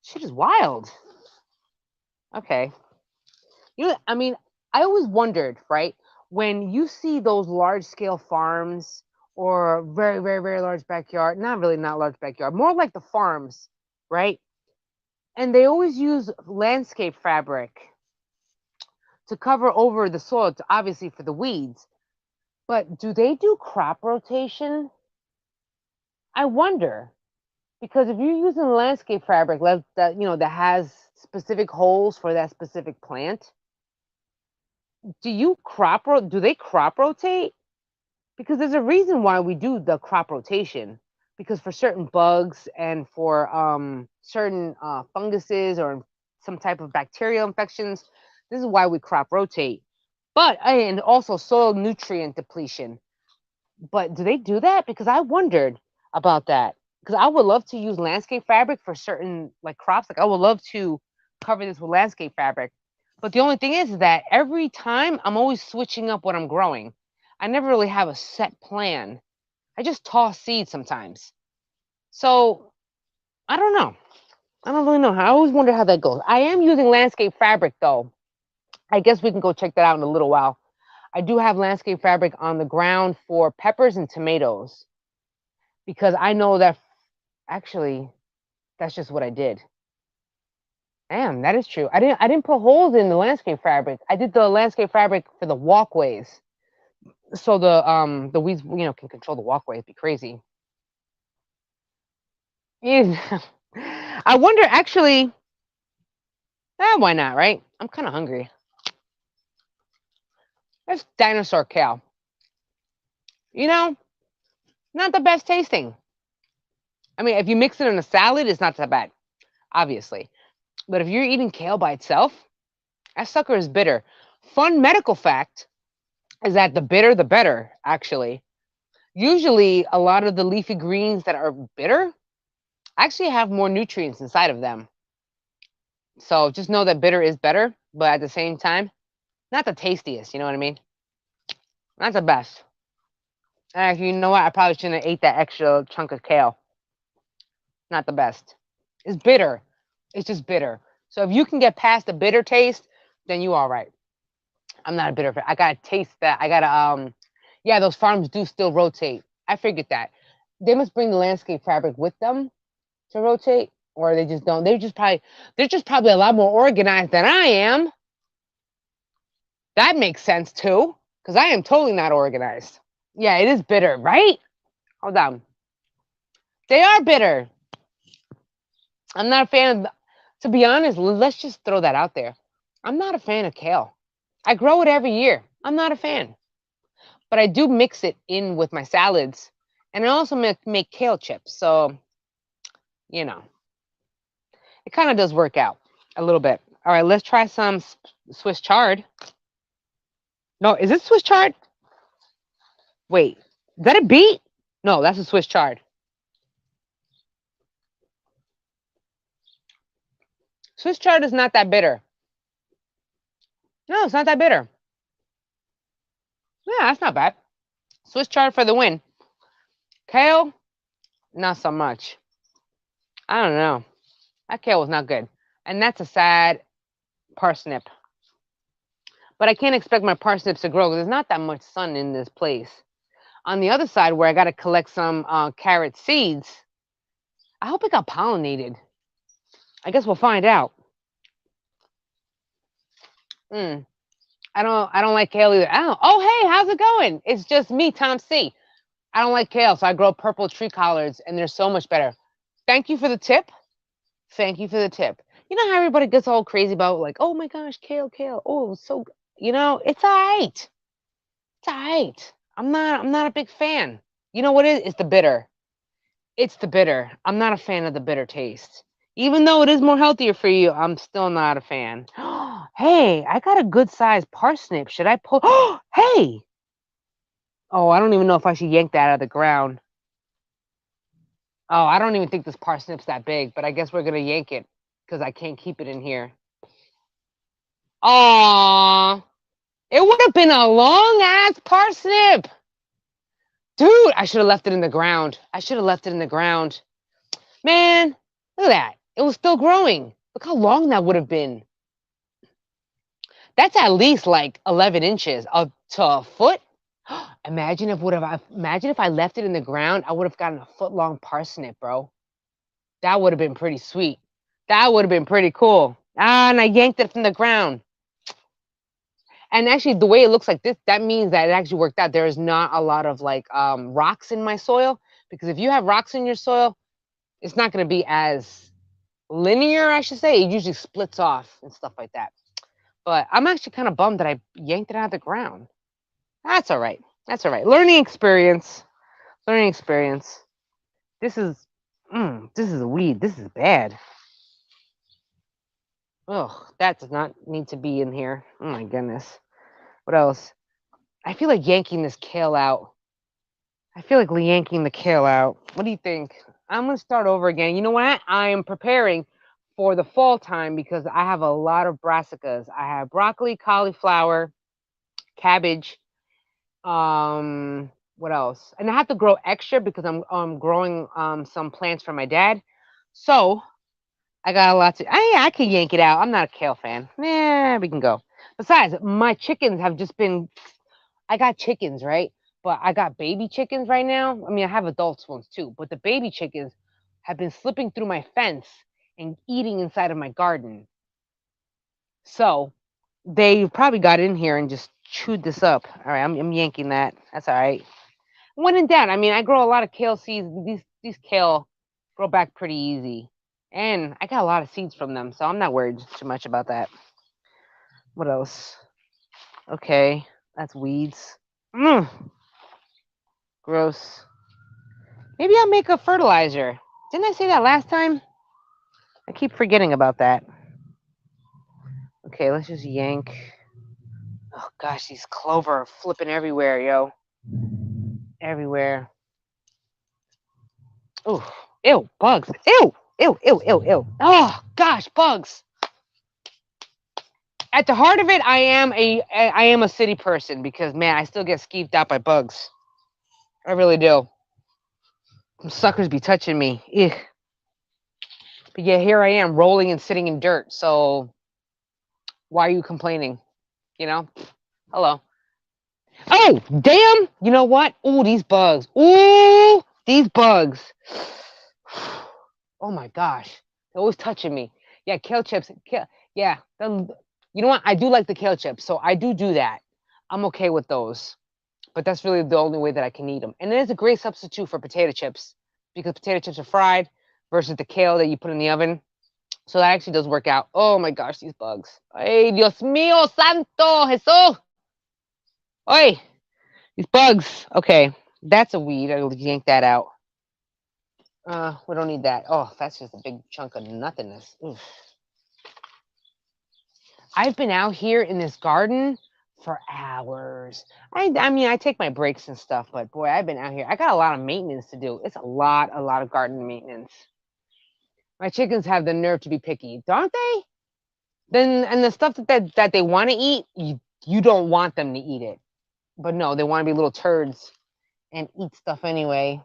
Shit is wild. Okay. You know, I mean, I always wondered, right? When you see those large scale farms or very, very, very large backyard, not really not large backyard, more like the farms, right? And they always use landscape fabric to cover over the soil, obviously for the weeds. But do they do crop rotation? I wonder because if you're using landscape fabric that that has specific holes for that specific plant, do they crop rotate? Because there's a reason why we do the crop rotation. Because for certain bugs and for certain funguses or some type of bacterial infections, this is why we crop rotate. But and also soil nutrient depletion. But do they do that? Because I wondered about that. Because I would love to use landscape fabric for certain like crops. Like I would love to cover this with landscape fabric. But the only thing is that every time I'm always switching up what I'm growing. I never really have a set plan. I just toss seeds sometimes. So I don't know. I don't really know. I always wonder how that goes. I am using landscape fabric though. I guess we can go check that out in a little while. I do have landscape fabric on the ground for peppers and tomatoes because I know that actually that's just what I did. Damn, that is true. I didn't put holes in the landscape fabric. I did the landscape fabric for the walkways. So the weeds can control the walkway. It'd be crazy. Yeah. I wonder, actually, why not, right? I'm kind of hungry. That's dinosaur kale. You know, not the best tasting. I mean, if you mix it in a salad, it's not that bad, obviously. But if you're eating kale by itself, that sucker is bitter. Fun medical fact is that the bitter, the better, actually. Usually, a lot of the leafy greens that are bitter actually have more nutrients inside of them. So just know that bitter is better, but at the same time, not the tastiest. You know what I mean? Not the best. Actually, you know what? I probably shouldn't have ate that extra chunk of kale. Not the best. It's bitter. It's just bitter. So if you can get past the bitter taste, then you all right. I'm not a bitter fan. I gotta taste that. I gotta yeah, those farms do still rotate. I figured that. They must bring the landscape fabric with them to rotate, or they just don't. They're just probably a lot more organized than I am. That makes sense too, because I am totally not organized. Yeah, it is bitter, right? Hold on. They are bitter. I'm not a fan of, to be honest, let's just throw that out there. I'm not a fan of kale. I grow it every year. I'm not a fan. But I do mix it in with my salads. And I also make kale chips. So, you know, it kind of does work out a little bit. All right, let's try some Swiss chard. No, is it Swiss chard? Wait, is that a beet? No, that's a Swiss chard. Swiss chard is not that bitter. No, it's not that bitter. Yeah, that's not bad. Swiss chard for the win. Kale, not so much. I don't know. That kale was not good. And that's a sad parsnip. But I can't expect my parsnips to grow because there's not that much sun in this place. On the other side, where I got to collect some carrot seeds, I hope it got pollinated. I guess we'll find out. Mm, I don't like kale either. Oh, hey, how's it going? It's just me, Tom C. I don't like kale, so I grow purple tree collards, and they're so much better. Thank you for the tip. Thank you for the tip. You know how everybody gets all crazy about like, oh my gosh, kale, kale. Oh, so it's all right. It's all right. I'm not a big fan. You know what it is? It's the bitter. It's the bitter. I'm not a fan of the bitter taste. Even though it is more healthier for you, I'm still not a fan. Hey, I got a good sized parsnip. Should I pull? Hey. Oh, I don't even know if I should yank that out of the ground. Oh, I don't even think this parsnip's that big, but I guess we're gonna yank it because I can't keep it in here. Aw, it would have been a long ass parsnip. Dude, I should have left it in the ground. I should have left it in the ground. Man, look at that. It was still growing. Look how long that would have been. That's at least like 11 inches up to a foot. Imagine if I left it in the ground, I would have gotten a foot long parsnip, bro. That would have been pretty sweet. That would have been pretty cool. And I yanked it from the ground. And actually, the way it looks like this, that means that it actually worked out. There is not a lot of like rocks in my soil, because if you have rocks in your soil, it's not going to be as linear, I should say. It usually splits off and stuff like that. But I'm actually kind of bummed that I yanked it out of the ground. That's all right. That's all right. Learning experience. Learning experience. This is a weed. This is bad. Ugh, that does not need to be in here. Oh my goodness. What else? I feel like yanking this kale out. I feel like yanking the kale out. What do you think? I'm gonna start over again. You know what? I am preparing for the fall time because I have a lot of brassicas. I have broccoli, cauliflower, cabbage. What else? And I have to grow extra because I'm growing some plants for my dad. So I got a lot to. I can yank it out. I'm not a kale fan. Yeah, we can go. Besides, my chickens have just been. I got chickens, right? But I got baby chickens right now. I mean, I have adult ones too, but the baby chickens have been slipping through my fence and eating inside of my garden. So they probably got in here and just chewed this up. All right, I'm yanking that. That's all right. When in doubt, I mean, I grow a lot of kale seeds. These kale grow back pretty easy. And I got a lot of seeds from them, so I'm not worried too much about that. What else? Okay, that's weeds. Mm, gross. Maybe I'll make a fertilizer. Didn't I say that last time? I keep forgetting about that. Okay, let's just yank. Oh gosh, these clover are flipping everywhere, yo. Everywhere. Ooh, ew, bugs. Ew, ew, ew, ew, ew. Oh gosh, bugs. At the heart of it, I am a city person because man, I still get skeeved out by bugs. I really do. Some suckers be touching me. Ugh. But yeah, here I am rolling and sitting in dirt. So why are you complaining? You know? Hello. Oh, damn! You know what? Ooh, these bugs. Ooh, these bugs. Oh my gosh. They're always touching me. Yeah, kale chips. Yeah. You know what? I do like the kale chips. So I do that. I'm okay with those. But that's really the only way that I can eat them. And it is a great substitute for potato chips because potato chips are fried versus the kale that you put in the oven. So that actually does work out. Oh my gosh, these bugs. Ay, Dios mío, santo, Jesús. Oi, these bugs. Okay, that's a weed. I'll yank that out. We don't need that. Oh, that's just a big chunk of nothingness. Oof. I've been out here in this garden for hours. I mean, I take my breaks and stuff, but boy, I've been out here. I got a lot of maintenance to do. It's a lot of garden maintenance. My chickens have the nerve to be picky, don't they? Then and the stuff that they want to eat, you don't want them to eat it. But no, they want to be little turds and eat stuff anyway.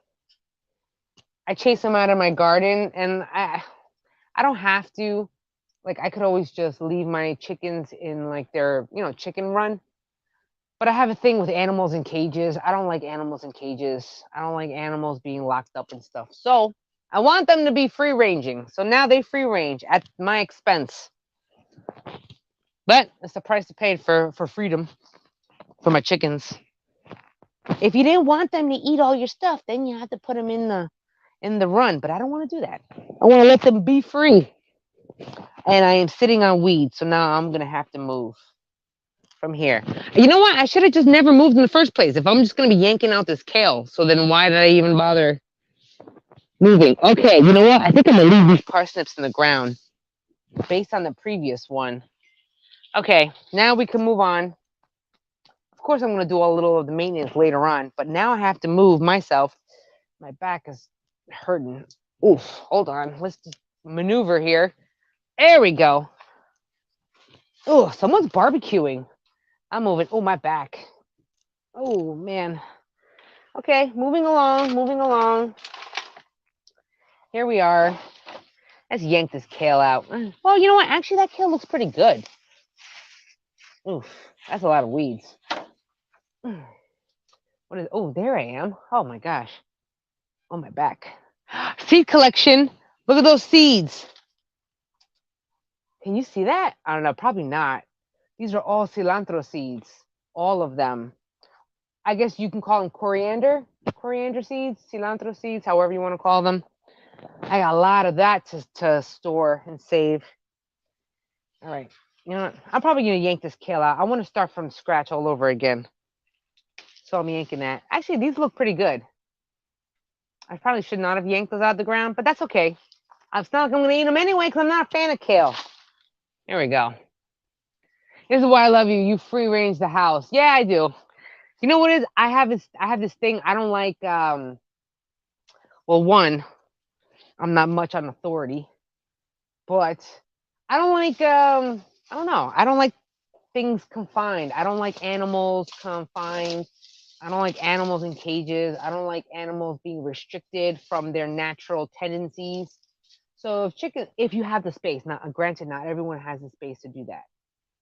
I chase them out of my garden, and I don't have to. Like I could always just leave my chickens in like their chicken run. But I have a thing with animals in cages. I don't like animals in cages. I don't like animals being locked up and stuff. So I want them to be free ranging. So now they free range at my expense. But it's the price to pay for freedom for my chickens. If you didn't want them to eat all your stuff, then you have to put them in the run. But I don't want to do that. I want to let them be free. And I am sitting on weeds, so now I'm gonna have to move from here. You know what? I should have just never moved in the first place. If I'm just gonna be yanking out this kale, so then why did I even bother moving? Okay, you know what? I think I'm gonna leave these parsnips in the ground based on the previous one. Okay, now we can move on. Of course, I'm gonna do a little of the maintenance later on, but now I have to move myself. My back is hurting. Oof, hold on. Let's just maneuver here. There we go. Oh, someone's barbecuing. I'm moving. Oh, my back. Oh, man. Okay, moving along, moving along. Here we are. Let's yank this kale out. Well, you know what? Actually, that kale looks pretty good. Oof, that's a lot of weeds. What is? Oh, there I am. Oh my gosh. On my back. Seed collection. Look at those seeds. Can you see that? I don't know. Probably not. These are all cilantro seeds. All of them. I guess you can call them coriander seeds, cilantro seeds, however you want to call them. I got a lot of that to store and save. All right. You know what? I'm probably going to yank this kale out. I want to start from scratch all over again. So I'm yanking that. Actually, these look pretty good. I probably should not have yanked those out of the ground, but that's okay. It's not like I'm going to eat them anyway because I'm not a fan of kale. There we go. This is why I love you. You free range the house. Yeah, I do. You know what it is? I have this thing. I don't like well, one, I'm not much on authority, but I don't like I don't know. I don't like things confined. I don't like animals confined. I don't like animals in cages. I don't like animals being restricted from their natural tendencies. So if you have the space, not granted, not everyone has the space to do that.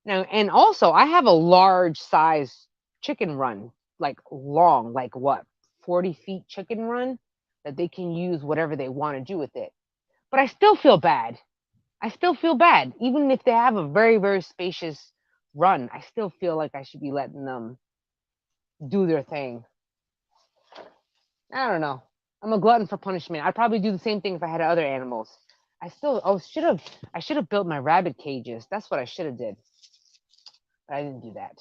Now, and also I have a large size chicken run, like long, like what, 40 feet chicken run that they can use whatever they want to do with it. But I still feel bad. I still feel bad. Even if they have a very, very spacious run, I still feel like I should be letting them do their thing. I don't know. I'm a glutton for punishment. I'd probably do the same thing if I had other animals. I should have built my rabbit cages. That's what I should have did. But I didn't do that.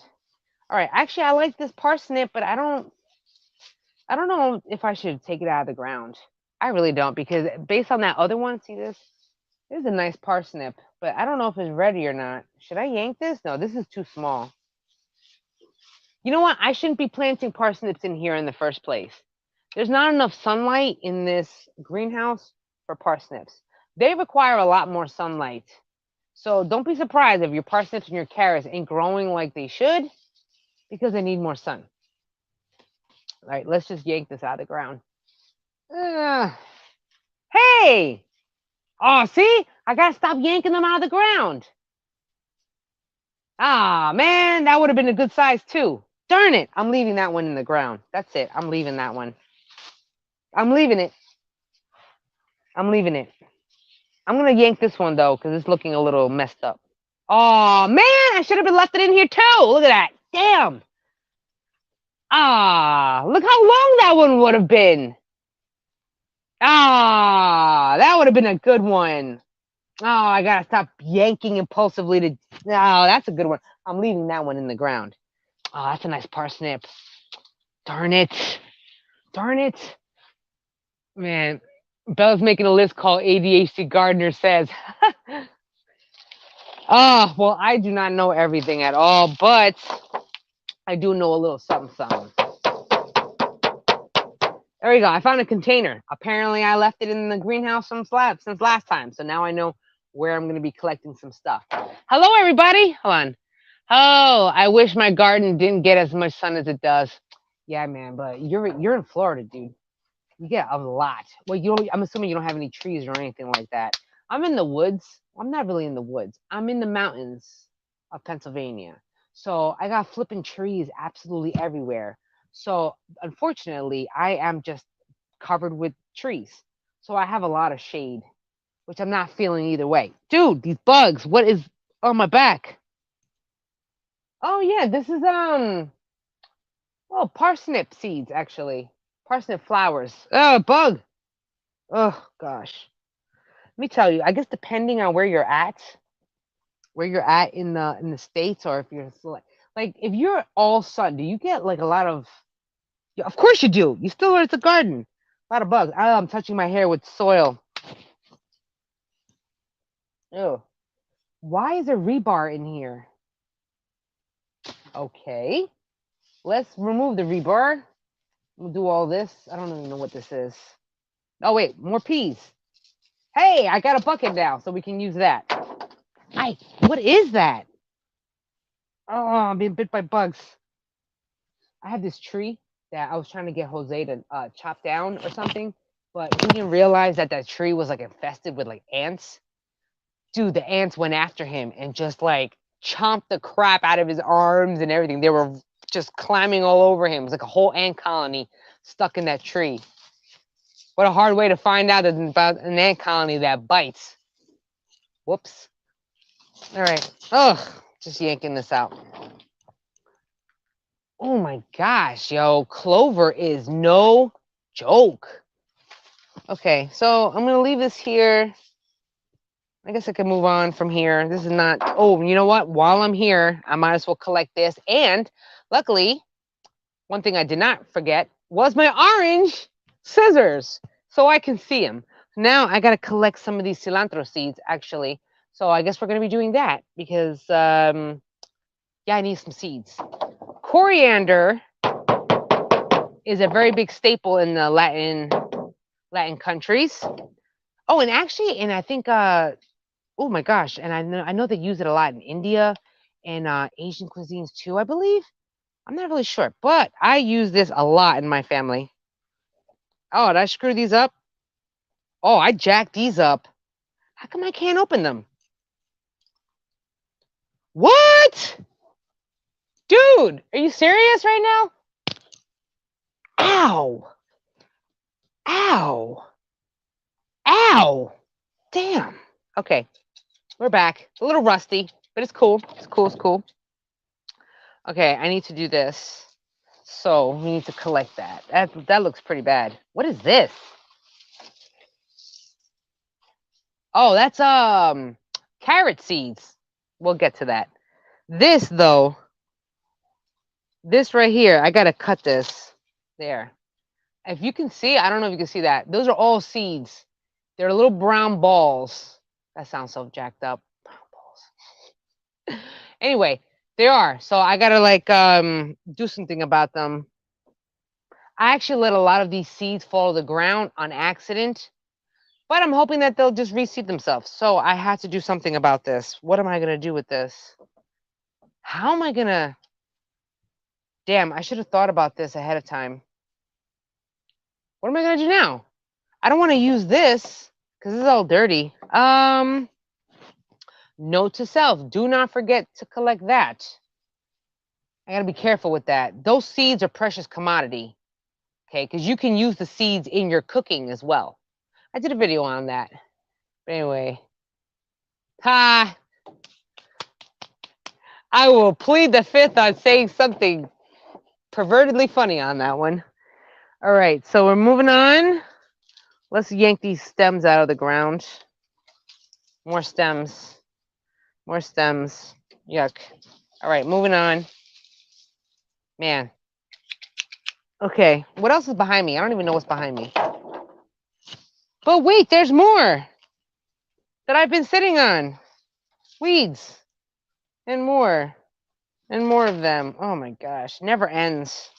All right. Actually, I like this parsnip, but I don't know if I should take it out of the ground. I really don't because based on that other one, see this? This is a nice parsnip, but I don't know if it's ready or not. Should I yank this? No, this is too small. You know what? I shouldn't be planting parsnips in here in the first place. There's not enough sunlight in this greenhouse for parsnips. They require a lot more sunlight. So don't be surprised if your parsnips and your carrots ain't growing like they should because they need more sun. All right, let's just yank this out of the ground. Hey! Oh, see? I gotta stop yanking them out of the ground. Ah, man, that would have been a good size too. Darn it. I'm leaving that one in the ground. That's it. I'm leaving that one. I'm leaving it. I'm leaving it. I'm going to yank this one, though, because it's looking a little messed up. Oh, man, I should have been left it in here, too. Look at that. Damn. Ah, look how long that one would have been. Ah, that would have been a good one. Oh, I got to stop yanking impulsively to... Oh, that's a good one. I'm leaving that one in the ground. Oh, that's a nice parsnip. Darn it. Darn it. Man, Bella's making a list called ADHD Gardener Says. Oh, well, I do not know everything at all, but I do know a little something, something. There we go. I found a container. Apparently, I left it in the greenhouse since last time. So now I know where I'm going to be collecting some stuff. Hello, everybody. Hold on. Oh, I wish my garden didn't get as much sun as it does. Yeah, man, but you're in Florida, dude. You get a lot. Well, I'm assuming you don't have any trees or anything like that. I'm in the woods. I'm not really in the woods. I'm in the mountains of Pennsylvania. So I got flipping trees absolutely everywhere. So unfortunately, I am just covered with trees. So I have a lot of shade, which I'm not feeling either way. Dude, these bugs, what is on my back? Oh yeah, this is parsnip seeds actually. Parsnip flowers. Oh, bug. Oh gosh. Let me tell you, I guess depending on where you're at in the states, or if you're like if you're all sun, do you get like a lot of? Yeah, of course you do. You still it's a garden. A lot of bugs. Oh, I'm touching my hair with soil. Oh, why is there rebar in here? Okay, let's remove the rebar. We'll do all this. I don't even know what this is. Oh wait, more peas. Hey, I got a bucket now, so we can use that. What is that? Oh, I'm being bit by bugs. I have this tree that I was trying to get Jose to chop down or something, but he didn't realize that that tree was like infested with like ants. Dude, the ants went after him and just like chomped the crap out of his arms and everything. They were just climbing all over him. It was like a whole ant colony stuck in that tree. What a hard way to find out about an ant colony that bites. Whoops. All right. Ugh, just yanking this out. Oh my gosh, yo, clover is no joke. Okay, so I'm gonna leave this here. I guess I can move on from here. This is not, oh, you know what? While I'm here, I might as well collect this. And luckily, one thing I did not forget was my orange scissors so I can see them. Now I gotta collect some of these cilantro seeds actually. So I guess we're gonna be doing that because, yeah, I need some seeds. Coriander is a very big staple in the Latin countries. Oh, and actually, and I think oh my gosh, and I know they use it a lot in India and Asian cuisines too, I believe. I'm not really sure, but I use this a lot in my family. Oh, did I screw these up? Oh, I jacked these up. How come I can't open them? What? Dude, are you serious right now? Ow. Ow. Ow. Damn. Okay, we're back. It's a little rusty, but it's cool. It's cool. It's cool. Okay, I need to do this. So we need to collect that. That looks pretty bad. What is this? Oh, that's carrot seeds. We'll get to that. This though, this right here, I gotta cut this. There. If you can see, I don't know if you can see that. Those are all seeds. They're little brown balls. That sounds so jacked up. Brown balls. Anyway, they are. So I gotta like do something about them. I actually let a lot of these seeds fall to the ground on accident, but I'm hoping that they'll just reseed themselves. So I have to do something about this. What am I gonna do with this? How am I gonna? Damn, I should have thought about this ahead of time. What am I gonna do now? I don't want to use this because it's all dirty. Note to self: do not forget to collect that. I gotta be careful with that. Those seeds are precious commodity, okay? Because you can use the seeds in your cooking as well. I did a video on that. But anyway, ha! I will plead the fifth on saying something pervertedly funny on that one. All right, so we're moving on. Let's yank these stems out of the ground. More stems. More stems. Yuck. All right, moving on. Man. Okay, what else is behind me? I don't even know what's behind me. But wait, there's more that I've been sitting on. Weeds. And more. And more of them. Oh my gosh, never ends.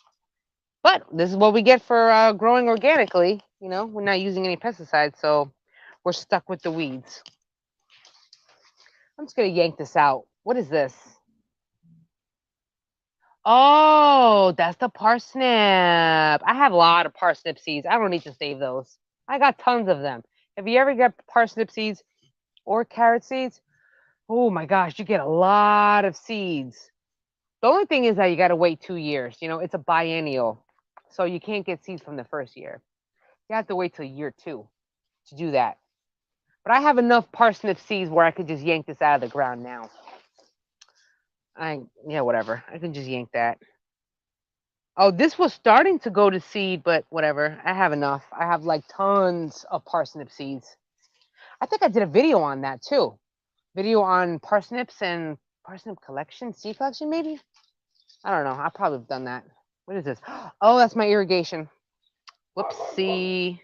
But this is what we get for growing organically. You know, we're not using any pesticides, so we're stuck with the weeds. I'm just going to yank this out. What is this? Oh, that's the parsnip. I have a lot of parsnip seeds. I don't need to save those. I got tons of them. Have you ever got parsnip seeds or carrot seeds? Oh my gosh, you get a lot of seeds. The only thing is that you got to wait 2 years. You know, it's a biennial. So you can't get seeds from the first year. You have to wait till year 2 to do that. But I have enough parsnip seeds where I could just yank this out of the ground now. Yeah, whatever. I can just yank that. Oh, this was starting to go to seed, but whatever. I have enough. I have like tons of parsnip seeds. I think I did a video on that too. Video on parsnips and parsnip collection, seed collection maybe? I don't know. I probably have done that. What is this? Oh, that's my irrigation. Whoopsie.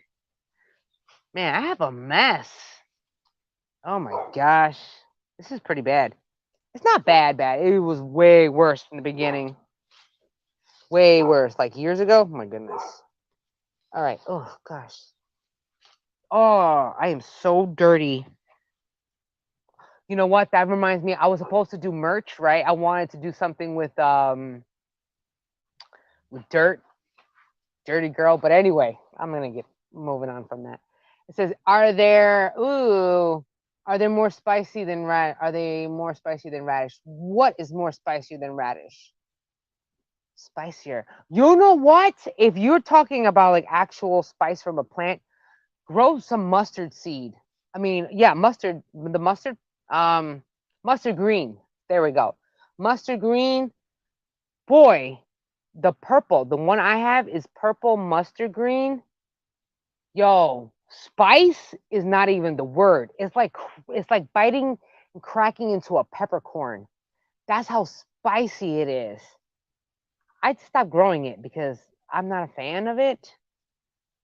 Man, I have a mess. Oh my gosh. This is pretty bad. It's not bad. It was way worse in the beginning. Way worse. Like years ago? Oh my goodness. All right. Oh gosh. Oh, I am so dirty. You know what? That reminds me. I was supposed to do merch, right? I wanted to do something with dirt, dirty girl. But anyway, I'm gonna get moving on from that. It says, are there more spicy than radish? Are they more spicy than radish? What is more spicy than radish? Spicier. You know what? If you're talking about like actual spice from a plant, grow some mustard seed. I mean, yeah, mustard, the mustard green. There we go. Mustard green. Boy, the purple, the one I have is purple mustard green. Yo, spice is not even the word. It's like biting and cracking into a peppercorn. That's how spicy it is. I'd stop growing it because I'm not a fan of it.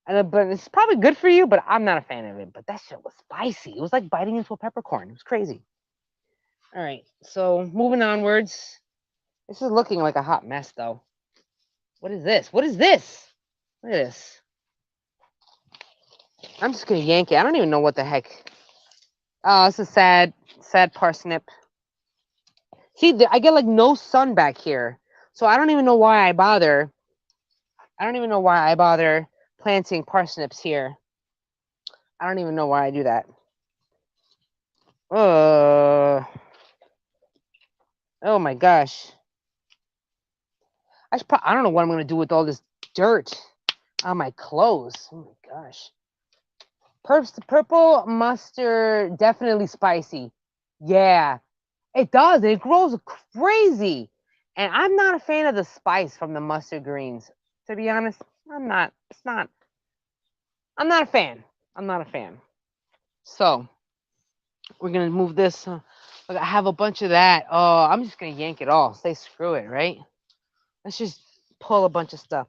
But it's probably good for you, but I'm not a fan of it. But that shit was spicy. It was like biting into a peppercorn. It was crazy. All right, so moving onwards. This is looking like a hot mess, though. What is this? What is this? Look at this. I'm just gonna yank it. I don't even know what the heck. Oh, it's a sad parsnip. See, I get like no sun back here, so I don't even know why I bother. I don't even know why I bother planting parsnips here. I don't even know why I do that. Oh my gosh. I don't know what I'm gonna do with all this dirt on my clothes. Oh my gosh. Purple mustard, definitely spicy. Yeah, it does. It grows crazy. And I'm not a fan of the spice from the mustard greens. To be honest, I'm not. I'm not a fan. I'm not a fan. So, We're gonna move this. I have a bunch of that. Oh, I'm just gonna yank it all. Say screw it, right? Let's just pull a bunch of stuff.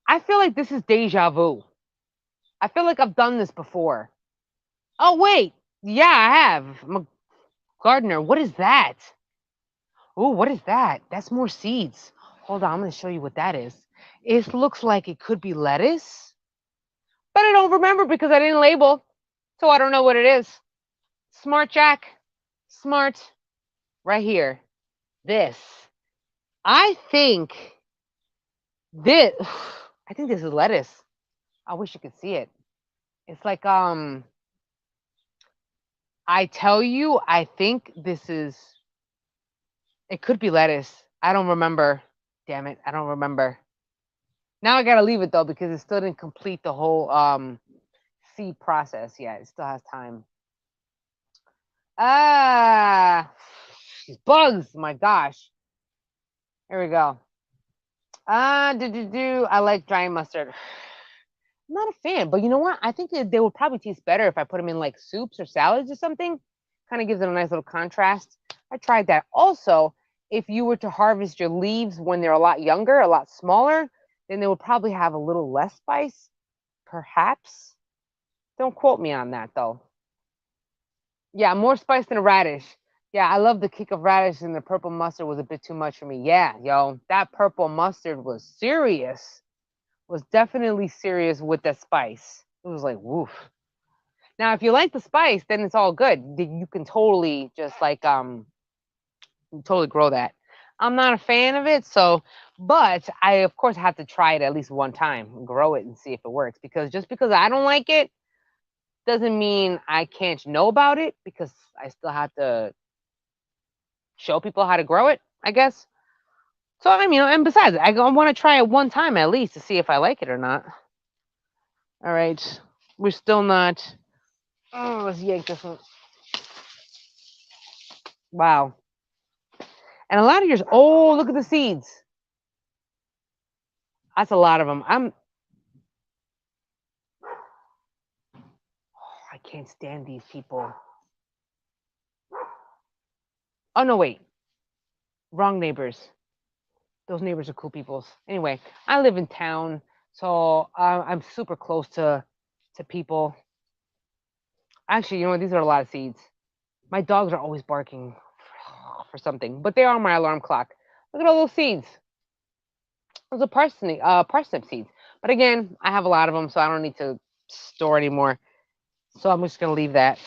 I feel like this is deja vu. I feel like I've done this before. Oh wait, yeah, I have. I'm a gardener. What is that? Oh, what is that? That's more seeds. Hold on, I'm gonna show you what that is. It looks like it could be lettuce, but I don't remember because I didn't label, so I don't know what it is. Smart Jack, smart, right here. This. I think this. I think this is lettuce. I wish you could see it. It's like I tell you, I think this is. It could be lettuce. I don't remember. Damn it, I don't remember. Now I gotta leave it though because it still didn't complete the whole seed process yet. It still has time. Ah, these bugs. My gosh. Here we go. I like giant mustard. I'm not a fan, but you know what? I think they would probably taste better if I put them in like soups or salads or something. Kind of gives it a nice little contrast. I tried that. Also, if you were to harvest your leaves when they're a lot younger, a lot smaller, then they would probably have a little less spice, perhaps. Don't quote me on that though. Yeah, more spice than a radish. Yeah, I love the kick of radish, and the purple mustard was a bit too much for me. Yeah, yo, that purple mustard was serious. Was definitely serious with the spice. It was like woof. Now, if you like the spice, then it's all good. You can totally just like totally grow that. I'm not a fan of it, so but I of course have to try it at least one time, grow it and see if it works. Because just because I don't like it doesn't mean I can't know about it because I still have to show people how to grow it, I guess. So I mean, and besides, I want to try it one time at least to see if I like it or not. All right, we're still not. Oh, let's yank this one. Wow. And a lot of yours. Oh, look at the seeds. That's a lot of them. I can't stand these people. Oh no, wait. Wrong neighbors. Those neighbors are cool peoples. Anyway, I live in town, so I'm super close to people. Actually, you know what? These are a lot of seeds. My dogs are always barking for something, but they are my alarm clock. Look at all those seeds. Those are parsnip seeds. But again, I have a lot of them, so I don't need to store anymore. So I'm just gonna leave that.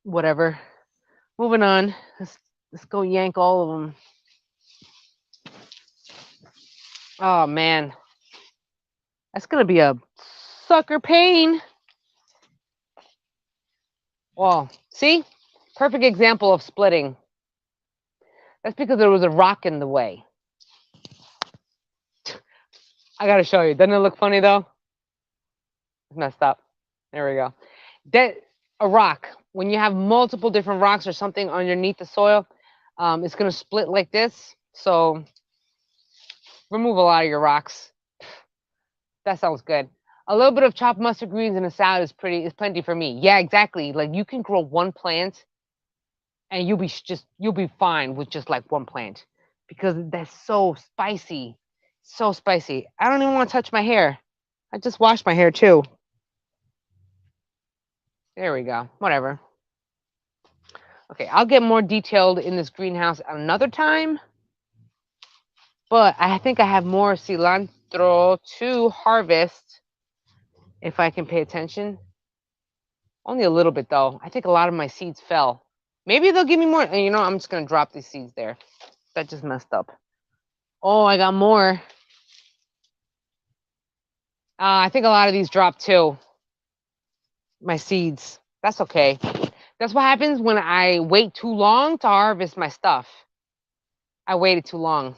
Whatever. Moving on. Let's go yank all of them. Oh man, that's gonna be a sucker pain. Well, see, perfect example of splitting. That's because there was a rock in the way. I gotta show you. Doesn't it look funny though? It's messed up. There we go. That a rock. When you have multiple different rocks or something underneath the soil, it's gonna split like this. So remove a lot of your rocks. That sounds good. A little bit of chopped mustard greens in a salad is plenty for me. Yeah, exactly. Like you can grow one plant and you'll be fine with just like one plant because that's so spicy. So spicy. I don't even want to touch my hair. I just washed my hair too. There we go. Whatever. Okay, I'll get more detailed in this greenhouse another time. But I think I have more cilantro to harvest if I can pay attention. Only a little bit though. I think a lot of my seeds fell. Maybe they'll give me more. And you know, I'm just gonna drop these seeds there. That just messed up. Oh, I got more. I think a lot of these dropped too. My seeds. That's okay. That's what happens when I wait too long to harvest my stuff. I waited too long.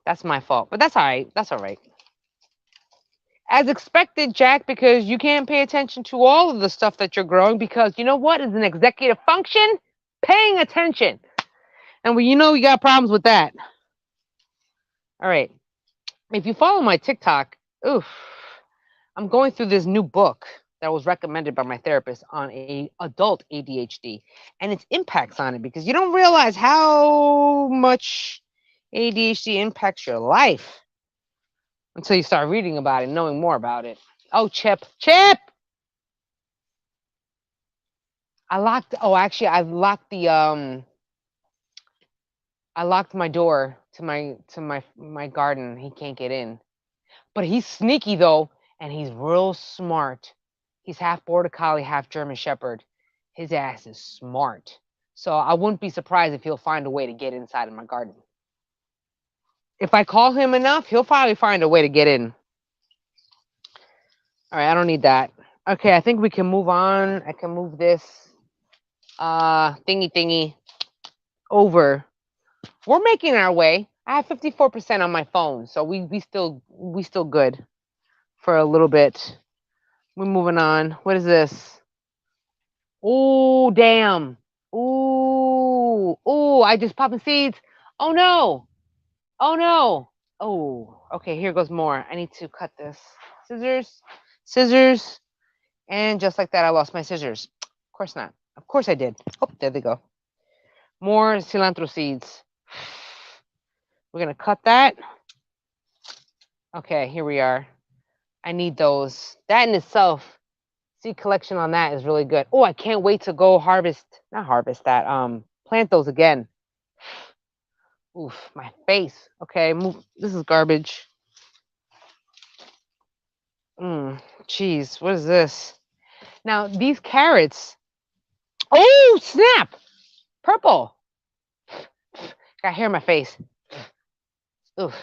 That's my fault. But that's all right. That's all right. As expected, Jack, because you can't pay attention to all of the stuff that you're growing because you know what is an executive function? Paying attention. And you know we got problems with that. All right. If you follow my TikTok, oof, I'm going through this new book that was recommended by my therapist on a adult ADHD and its impacts on it, because you don't realize how much ADHD impacts your life until you start reading about it, knowing more about it. Oh, Chip. I locked. Oh, actually, I locked my door to my garden. He can't get in. But he's sneaky though, and he's real smart. He's half border collie, half German shepherd. His ass is smart. So I wouldn't be surprised if he'll find a way to get inside of my garden. If I call him enough, he'll probably find a way to get in. All right, I don't need that. Okay, I think we can move on. I can move this thingy over. We're making our way. I have 54% on my phone, so we still good for a little bit. We're moving on. What is this? Oh, damn. Ooh, I just popping seeds. Oh no. Oh no. Oh, okay, here goes more. I need to cut this. Scissors. And just like that, I lost my scissors. Of course not. Of course I did. Oh, there they go. More cilantro seeds. We're going to cut that. Okay, here we are. I need those. That in itself, seed collection on that is really good. Oh, I can't wait to go not harvest that, plant those again. Oof, my face. Okay, this is garbage. Jeez, what is this? Now, these carrots. Oh, snap! Purple. Got hair in my face. Oof.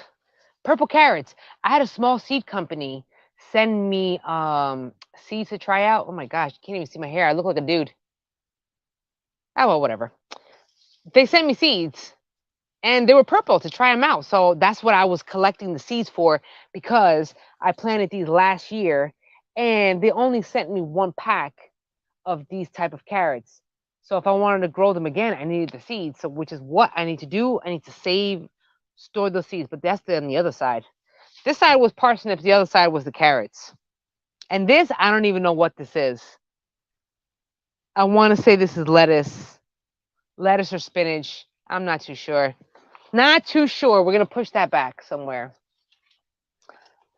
Purple carrots. I had a small seed company send me seeds to try out. Oh my gosh, you can't even see my hair. I look like a dude. Oh, well, whatever. They sent me seeds and they were purple to try them out. So that's what I was collecting the seeds for, because I planted these last year and they only sent me one pack of these type of carrots. So if I wanted to grow them again, I needed the seeds. So which is what I need to do. I need to store those seeds, but that's on the other side. This side was parsnips, the other side was the carrots. And this, I don't even know what this is. I want to say this is lettuce or spinach. I'm not too sure. Not too sure. We're going to push that back somewhere.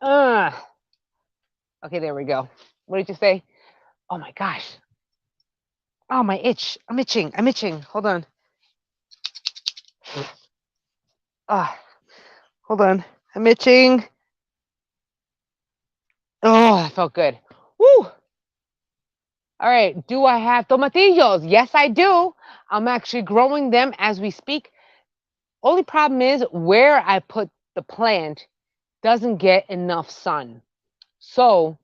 Okay, there we go. What did you say? Oh my gosh. Oh, my itch. I'm itching. Hold on. Hold on. I'm itching. Oh, that felt good. Woo! All right. Do I have tomatillos? Yes, I do. I'm actually growing them as we speak. Only problem is where I put the plant doesn't get enough sun. So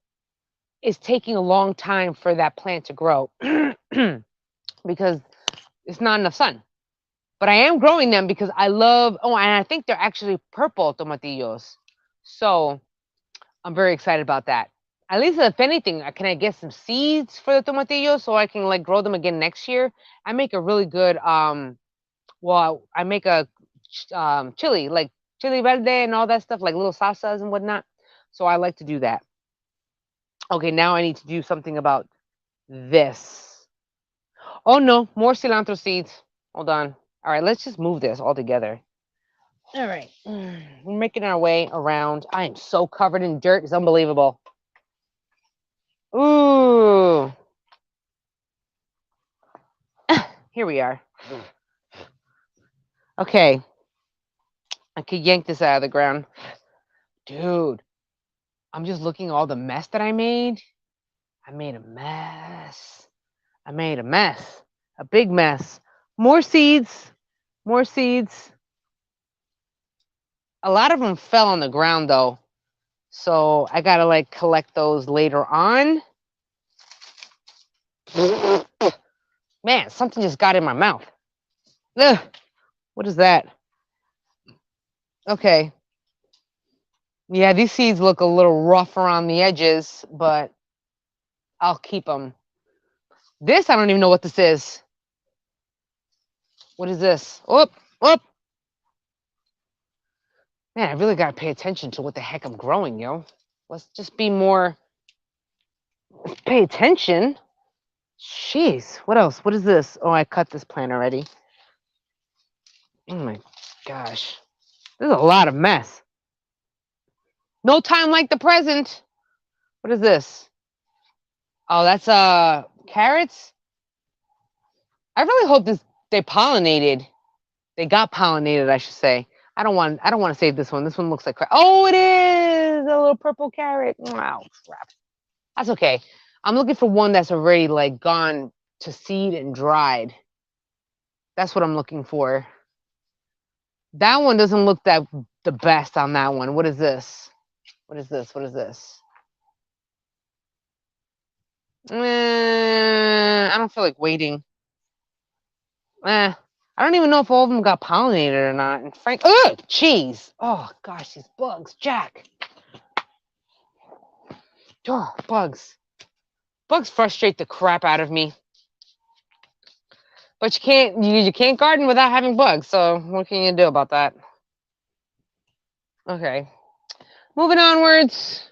it's taking a long time for that plant to grow because it's not enough sun. But I am growing them because I love, and I think they're actually purple tomatillos. So I'm very excited about that. At least if anything, can I get some seeds for the tomatillos so I can like grow them again next year? I make a really good, I make a chili, like chili verde and all that stuff, like little salsas and whatnot. So I like to do that. Okay, now I need to do something about this. Oh no, more cilantro seeds. Hold on. All right, let's just move this all together. All right, we're making our way around. I am so covered in dirt. It's unbelievable. Ooh. Here we are. Okay. I could yank this out of the ground. Dude, I'm just looking at all the mess that I made. I made a mess. A big mess. More seeds. A lot of them fell on the ground though. So I gotta like collect those later on. Man, something just got in my mouth. Ugh, what is that? Okay. Yeah, these seeds look a little rough around the edges, but I'll keep them. This, I don't even know what this is. What is this? Oh. Man, I really got to pay attention to what the heck I'm growing, yo. Let's just be more Pay attention. Jeez. What else? What is this? Oh, I cut this plant already. Oh my gosh. This is a lot of mess. No time like the present. What is this? Oh, that's carrots. I really hope they pollinated. They got pollinated, I should say. I don't want to save this one. This one looks like crap. Oh, it is a little purple carrot. Wow, crap. That's okay. I'm looking for one that's already like gone to seed and dried. That's what I'm looking for. That one doesn't look that the best on that one. What is this? What is this? What is this? I don't feel like waiting. I don't even know if all of them got pollinated or not. And Frank, ugh, cheese. Oh gosh, these bugs, Jack. Oh, bugs. Bugs frustrate the crap out of me. But you can't garden without having bugs. So what can you do about that? Okay, moving onwards.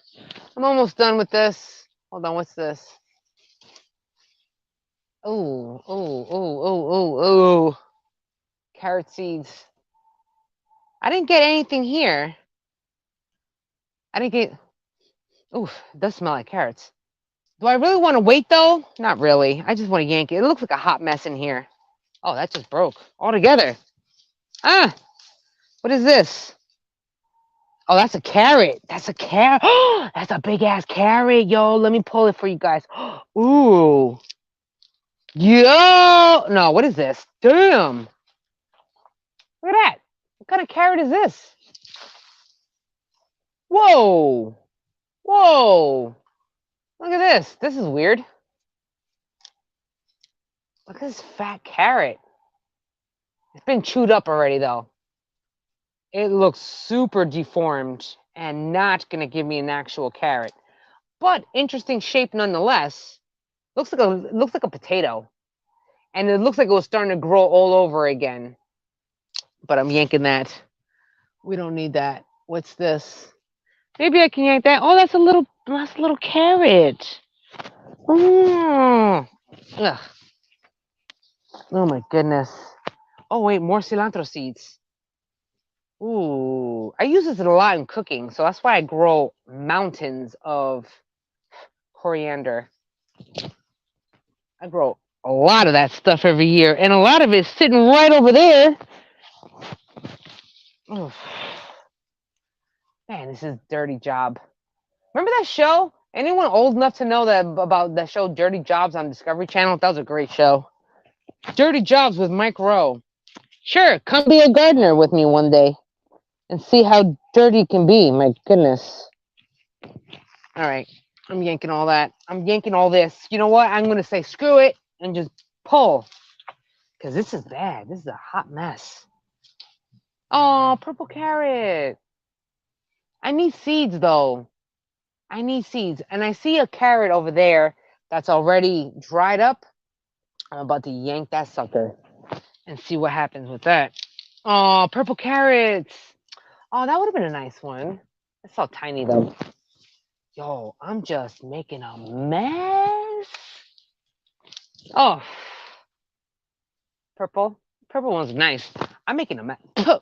I'm almost done with this. Hold on, what's this? Oh, oh, oh, oh, oh, oh. Carrot seeds. I didn't get anything here. I didn't get. Oof, it does smell like carrots. Do I really want to wait though? Not really. I just want to yank it. It looks like a hot mess in here. Oh, that just broke altogether. Ah, what is this? Oh, that's a carrot. That's a carrot. That's a big ass carrot, yo. Let me pull it for you guys. Ooh. Yo. No, what is this? Damn. Look at that. What kind of carrot is this? Whoa. Whoa. Look at this. This is weird. Look at this fat carrot. It's been chewed up already, though. It looks super deformed and not going to give me an actual carrot. But interesting shape nonetheless. Looks like a potato. And it looks like it was starting to grow all over again. But I'm yanking that. We don't need that. What's this? Maybe I can yank that. Oh, that's a little carrot. Oh. Ugh. Oh my goodness. Oh wait, more cilantro seeds. Ooh, I use this a lot in cooking, so that's why I grow mountains of coriander. I grow a lot of that stuff every year, and a lot of it's sitting right over there. Oof. Man, this is a dirty job. Remember that show? Anyone old enough to know that about that show Dirty Jobs on Discovery Channel? That was a great show. Dirty Jobs with Mike Rowe. Sure, come be a gardener with me one day and see how dirty it can be. My goodness. All right, I'm yanking all that. I'm yanking all this. You know what? I'm going to say screw it and just pull because this is bad. This is a hot mess. Oh, purple carrot. I need seeds though. I need seeds. And I see a carrot over there that's already dried up. I'm about to yank that sucker and see what happens with that. Oh, purple carrots. Oh, that would have been a nice one. It's so tiny though. Yo, I'm just making a mess. Oh, purple. Purple one's nice. I'm making a mess. I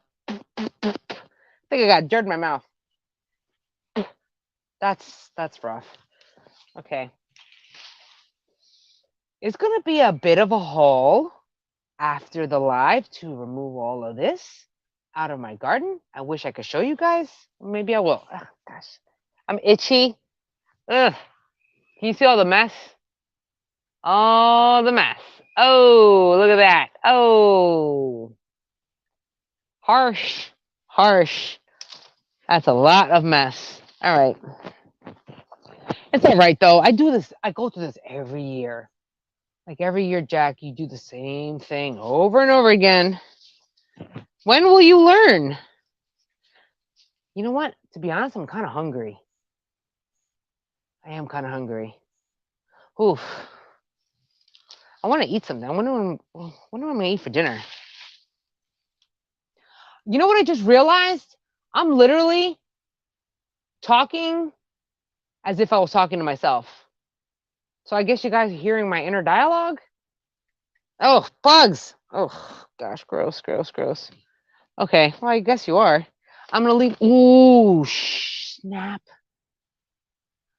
think I got dirt in my mouth. That's rough. Okay. It's gonna be a bit of a haul after the live to remove all of this out of my garden. I wish I could show you guys. Maybe I will. Oh, gosh, I'm itchy. Ugh. Can you see all the mess? All the mess. Oh, look at that. Oh, harsh, harsh. That's a lot of mess. All right. It's all right though. I do this. I go through this every year. Like every year, Jack, you do the same thing over and over again. When will you learn? You know what? To be honest, I'm kind of hungry. I am kind of hungry. Oof. I want to eat something. I wonder what I'm going to eat for dinner. You know what I just realized? I'm literally talking as if I was talking to myself. So I guess you guys are hearing my inner dialogue. Oh, bugs. Oh, gosh, gross, gross, gross. Okay, well, I guess you are. I'm gonna leave. Ooh, snap.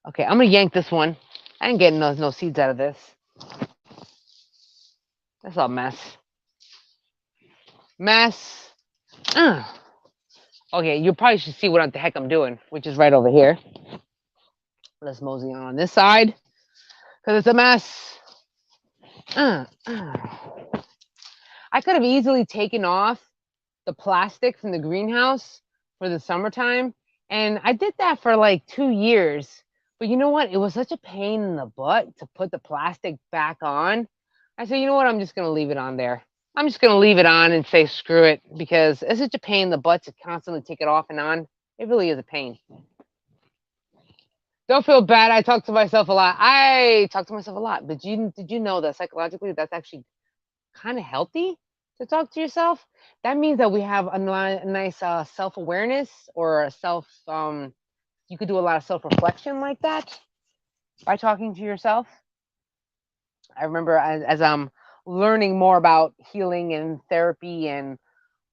Okay, I'm gonna yank this one. I ain't getting no seeds out of this. That's all mess. Mess. Ugh. Okay, you probably should see what the heck I'm doing, which is right over here. Let's mosey on this side because it's a mess. Uh, uh. I could have easily taken off the plastic from the greenhouse for the summertime, and I did that for like 2 years. But you know what? It was such a pain in the butt to put the plastic back on. I said, you know what? I'm just gonna leave it on there. I'm just gonna leave it on and say screw it because it's such a pain in the butt to constantly take it off and on. It really is a pain. Don't feel bad. I talk to myself a lot. I talk to myself a lot. But did you know that psychologically that's actually kind of healthy to talk to yourself? That means that we have a nice self awareness or a self. You could do a lot of self reflection like that by talking to yourself. I remember as I'm learning more about healing and therapy and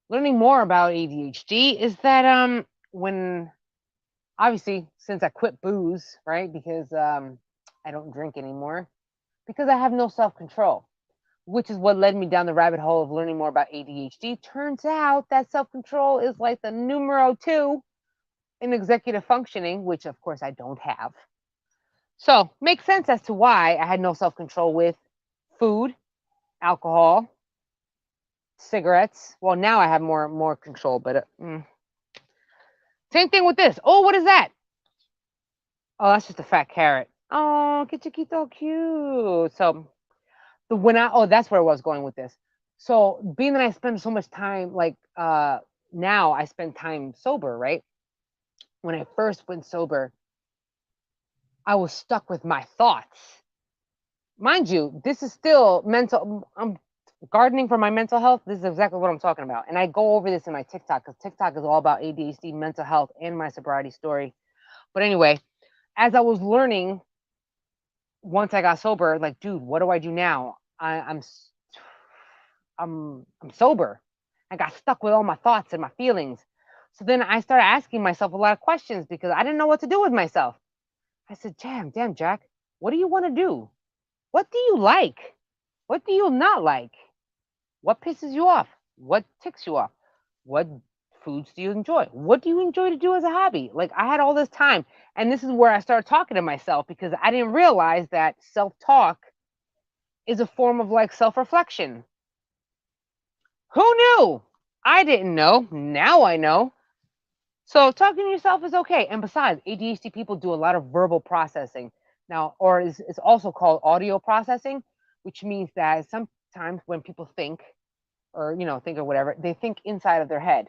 learning more about ADHD is that when obviously since I quit booze, right? Because I don't drink anymore because I have no self control, which is what led me down the rabbit hole of learning more about ADHD. Turns out that self control is like the numero two in executive functioning, which of course I don't have. So makes sense as to why I had no self control with food, alcohol, cigarettes. Well, now I have more control, but same thing with this. Oh, what is that? Oh, that's just a fat carrot. Oh, que chiquito, cute. So the when I oh that's where I was going with this. So being that I spend so much time like now I spend time sober, right? When I first went sober, I was stuck with my thoughts. Mind you, this is still mental. I'm gardening for my mental health. This is exactly what I'm talking about. And I go over this in my TikTok because TikTok is all about ADHD, mental health, and my sobriety story. But anyway, as I was learning once I got sober, like, dude, what do I do now? I'm sober. I got stuck with all my thoughts and my feelings. So then I started asking myself a lot of questions because I didn't know what to do with myself. I said, damn, Jack, what do you want to do? What do you like? What do you not like? What pisses you off? What ticks you off? What foods do you enjoy? What do you enjoy to do as a hobby? Like I had all this time. And this is where I started talking to myself because I didn't realize that self talk is a form of like self reflection. Who knew? I didn't know. Now I know. So talking to yourself is okay. And besides, ADHD people do a lot of verbal processing now, or it's also called audio processing, which means that sometimes when people think, or think or whatever, they think inside of their head.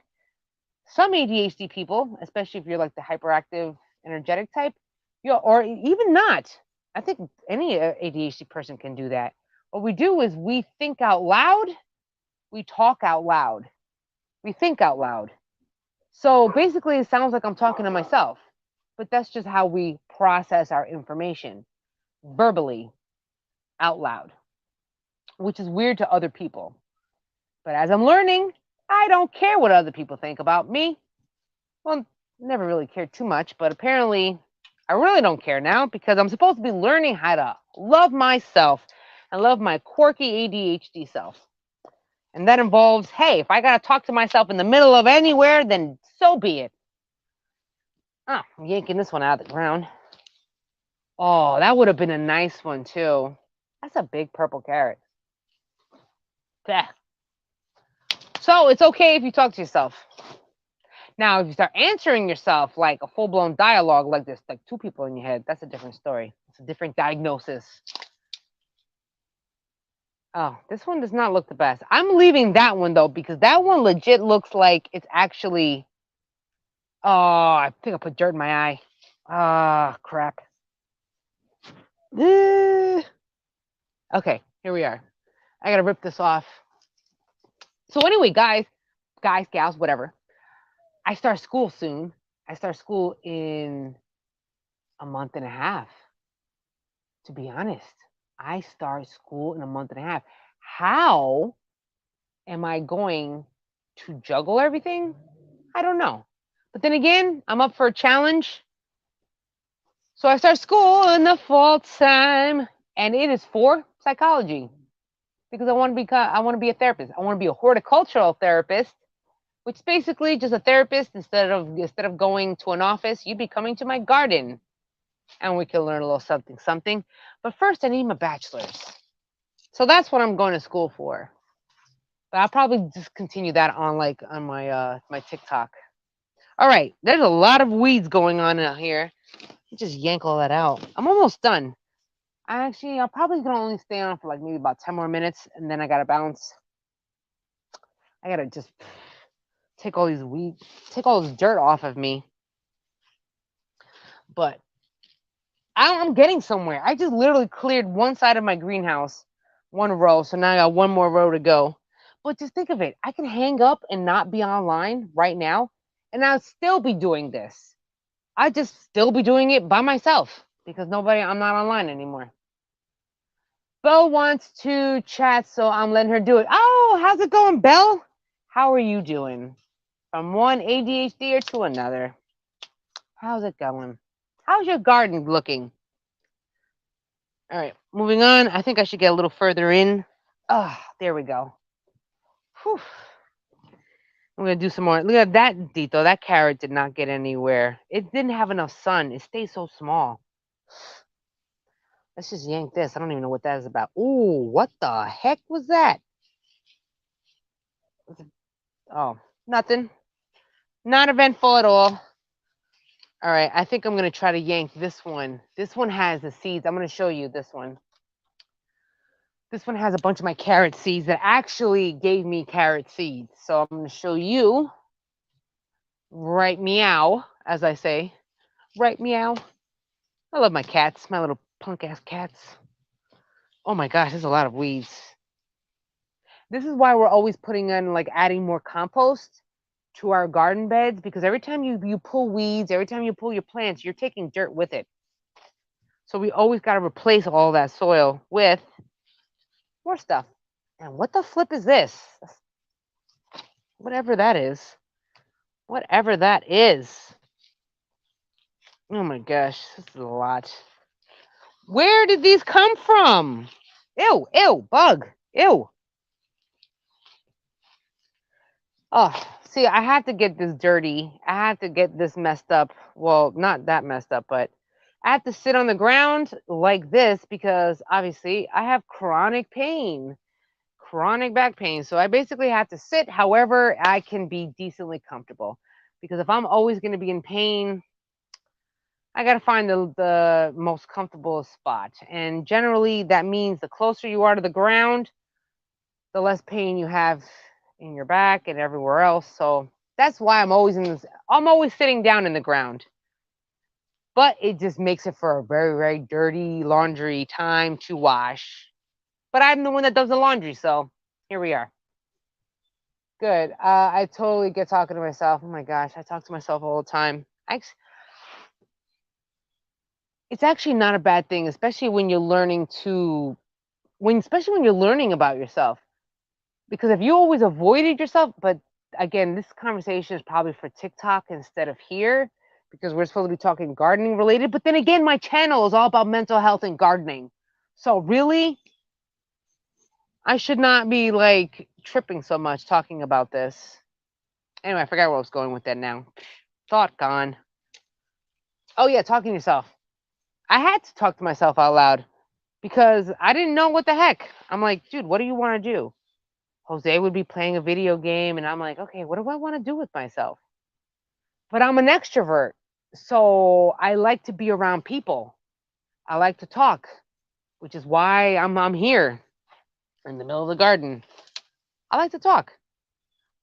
Some ADHD people, especially if you're like the hyperactive, energetic type, or even not. I think any ADHD person can do that. What we do is we think out loud, we talk out loud, we think out loud. So basically, it sounds like I'm talking to myself, but that's just how we process our information verbally out loud, which is weird to other people. But as I'm learning, I don't care what other people think about me. Well, never really cared too much, but apparently I really don't care now because I'm supposed to be learning how to love myself and love my quirky ADHD self. And that involves, hey, if I got to talk to myself in the middle of anywhere, then so be it. Ah, I'm yanking this one out of the ground. Oh, that would have been a nice one too. That's a big purple carrot. Blech. So it's okay if you talk to yourself. Now, if you start answering yourself like a full blown dialogue like this, like two people in your head, that's a different story. It's a different diagnosis. Oh, this one does not look the best. I'm leaving that one though, because that one legit looks like it's actually. Oh, I think I put dirt in my eye. Ah, crap. Okay, here we are. I gotta rip this off. So anyway, guys, gals, whatever. I start school soon. I start school in a month and a half. To be honest, I start school in a month and a half. How am I going to juggle everything? I don't know. But then again, I'm up for a challenge. So I start school in the fall time, and it is for psychology because I want to be a therapist. I want to be a horticultural therapist, which is basically just a therapist instead of going to an office, you'd be coming to my garden and we can learn a little something something. But first I need my bachelor's. So that's what I'm going to school for. But I'll probably just continue that on my TikTok. All right, there's a lot of weeds going on out here. Just yank all that out. I'm almost done. I'll probably gonna only stay on for like maybe about 10 more minutes and then I gotta bounce. I gotta just take all these weeds, take all this dirt off of me. But I'm getting somewhere. I just literally cleared one side of my greenhouse, one row. So now I got one more row to go. But just think of it. I can hang up and not be online right now, and I'll still be doing this. I just still be doing it by myself because I'm not online anymore. Belle wants to chat, so I'm letting her do it. Oh, how's it going, Belle? How are you doing? From one ADHDer to another. How's it going? How's your garden looking? All right, moving on. I think I should get a little further in. Ah, there we go. Whew. I'm gonna do some more. Look at that, Dito. That carrot did not get anywhere. It didn't have enough sun. It stayed so small. Let's just yank this. I don't even know what that is about. Ooh, what the heck was that? Oh, nothing. Not eventful at all. All right, I think I'm gonna try to yank this one. This one has the seeds. I'm gonna show you this one. This one has a bunch of my carrot seeds that actually gave me carrot seeds. So I'm gonna show you. Right meow, as I say. Right meow. I love my cats, my little punk ass cats. Oh my gosh, there's a lot of weeds. This is why we're always putting in like adding more compost to our garden beds because every time you pull weeds, every time you pull your plants, you're taking dirt with it. So we always got to replace all that soil with more stuff. And what the flip is this? Whatever that is. Whatever that is. Oh my gosh, this is a lot. Where did these come from? Ew, ew, bug. Ew. Oh, see, I had to get this dirty. I had to get this messed up. Well, not that messed up, but I had to sit on the ground like this because obviously I have chronic pain, chronic back pain. So I basically have to sit however I can be decently comfortable. Because if I'm always going to be in pain, I got to find the most comfortable spot. And generally, that means the closer you are to the ground, the less pain you have in your back and everywhere else. So that's why I'm always sitting down in the ground. But it just makes it for a very, very dirty laundry time to wash. But I'm the one that does the laundry, so here we are. Good. I totally get talking to myself. Oh my gosh, I talk to myself all the time. It's actually not a bad thing, especially when you're learning especially when you're learning about yourself. Because if you always avoided yourself, but again, this conversation is probably for TikTok instead of here because we're supposed to be talking gardening related. But then again, my channel is all about mental health and gardening. So really, I should not be like tripping so much talking about this. Anyway, I forgot where I was going with that now. Thought gone. Oh yeah, talking to yourself. I had to talk to myself out loud because I didn't know what the heck. I'm like, dude, what do you want to do? Jose would be playing a video game, and I'm like, okay, what do I want to do with myself? But I'm an extrovert, so I like to be around people. I like to talk, which is why I'm here in the middle of the garden. I like to talk.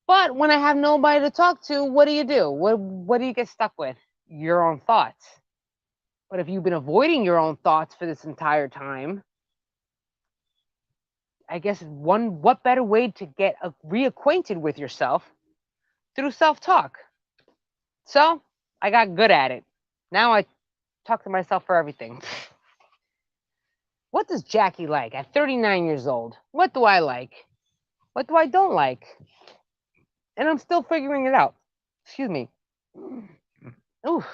But when I have nobody to talk to, what do you do? What do you get stuck with? Your own thoughts. But if you've been avoiding your own thoughts for this entire time, I guess what better way to get reacquainted with yourself through self-talk. So I got good at it. Now I talk to myself for everything. What does Jackie like at 39 years old? What do I like? What do I don't like? And I'm still figuring it out. Excuse me. Ooh.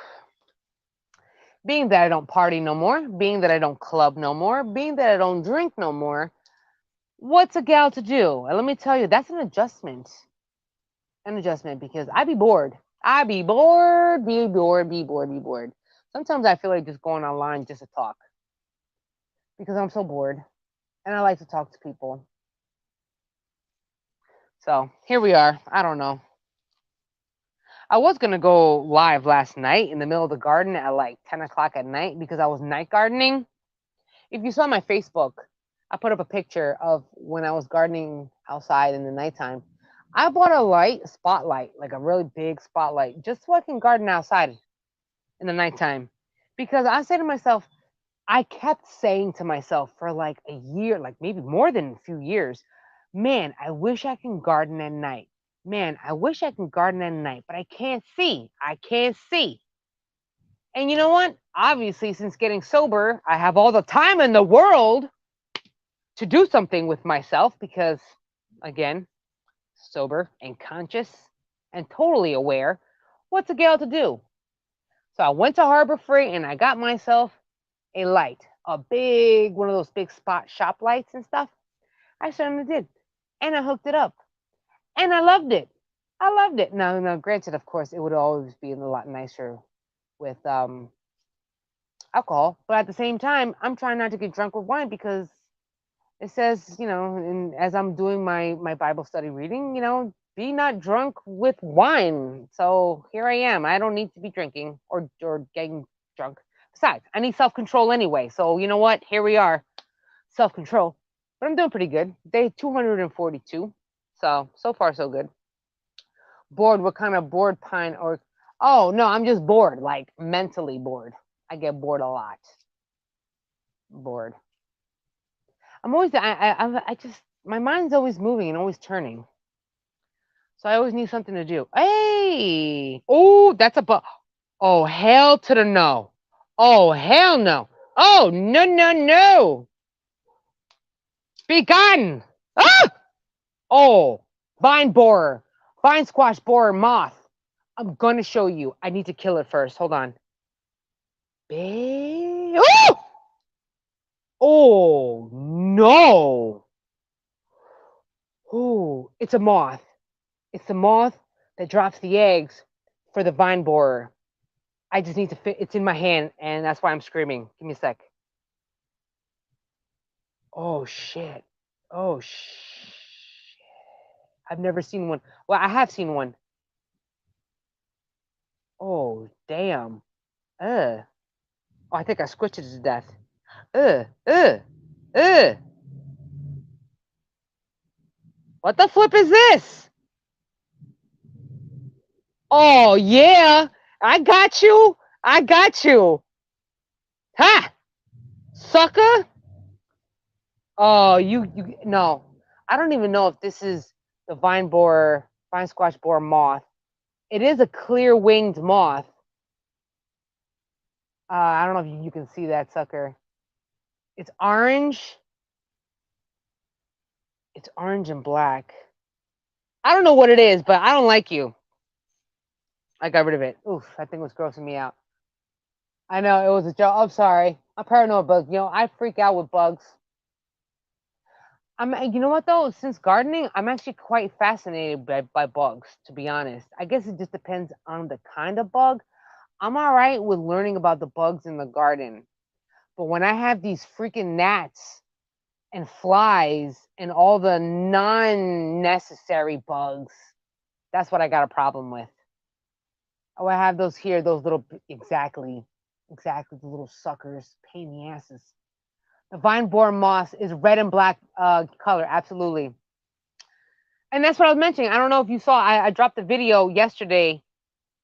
Being that I don't party no more, being that I don't club no more, being that I don't drink no more, what's a gal to do? And let me tell you, that's an adjustment. An adjustment because I be bored. I be bored, be bored, be bored, be bored. Sometimes I feel like just going online just to talk because I'm so bored and I like to talk to people. So here we are. I don't know. I was gonna go live last night in the middle of the garden at like 10 o'clock at night because I was night gardening. If you saw my Facebook, I put up a picture of when I was gardening outside in the nighttime. I bought a light, spotlight, like a really big spotlight, just so I can garden outside in the nighttime. Because I say to myself, I kept saying to myself for like a year, like maybe more than a few years, man, I wish I can garden at night. Man, I wish I can garden at night, but I can't see. I can't see. And you know what? Obviously, since getting sober, I have all the time in the world to do something with myself because, again, sober and conscious and totally aware. What's a gal to do? So I went to Harbor Freight and I got myself a light, a big one of those big spot shop lights and stuff. I certainly did. And I hooked it up. And I loved it. I loved it. Now, granted, of course, it would always be a lot nicer with alcohol. But at the same time, I'm trying not to get drunk with wine because it says, and as I'm doing my Bible study reading, be not drunk with wine. So here I am. I don't need to be drinking or getting drunk. Besides, I need self control anyway. So you know what? Here we are, self control. But I'm doing pretty good. Day 242. So far so good. Bored. What kind of bored pine or? Oh no, I'm just bored. Like mentally bored. I get bored a lot. Bored. I'm always. I just. My mind's always moving and always turning. So I always need something to do. Hey, oh, that's a bug. Oh, hell to the no. Oh, hell no. Oh, no, no, no. Be gone. Ah! Oh, vine borer, vine squash borer moth. I'm going to show you. I need to kill it first. Hold on. Oh! Oh, no. Oh, it's a moth. It's the moth that drops the eggs for the vine borer. I just need to fit. It's in my hand, and that's why I'm screaming. Give me a sec. Oh shit. Oh shit. I've never seen one. Well, I have seen one. Oh damn. Oh, I think I squished it to death. Ugh. Ugh. Ugh. What the flip is this? Oh yeah. I got you. I got you. Ha! Sucker. Oh, you no. I don't even know if this is the vine squash borer moth. It is a clear winged moth. I don't know if you can see that sucker. It's orange. It's orange and black. I don't know what it is, but I don't like you. I got rid of it. Oof, that thing was grossing me out. I know it was a joke. I'm sorry. I'm paranoid bug. I freak out with bugs. You know what though? Since gardening, I'm actually quite fascinated by bugs, to be honest. I guess it just depends on the kind of bug. I'm all right with learning about the bugs in the garden. But when I have these freaking gnats and flies and all the non-necessary bugs, that's what I got a problem with. Oh, I have those here, those little, exactly, the little suckers, pain in the asses. The vine borer moss is red and black color, absolutely. And that's what I was mentioning. I don't know if you saw, I dropped a video yesterday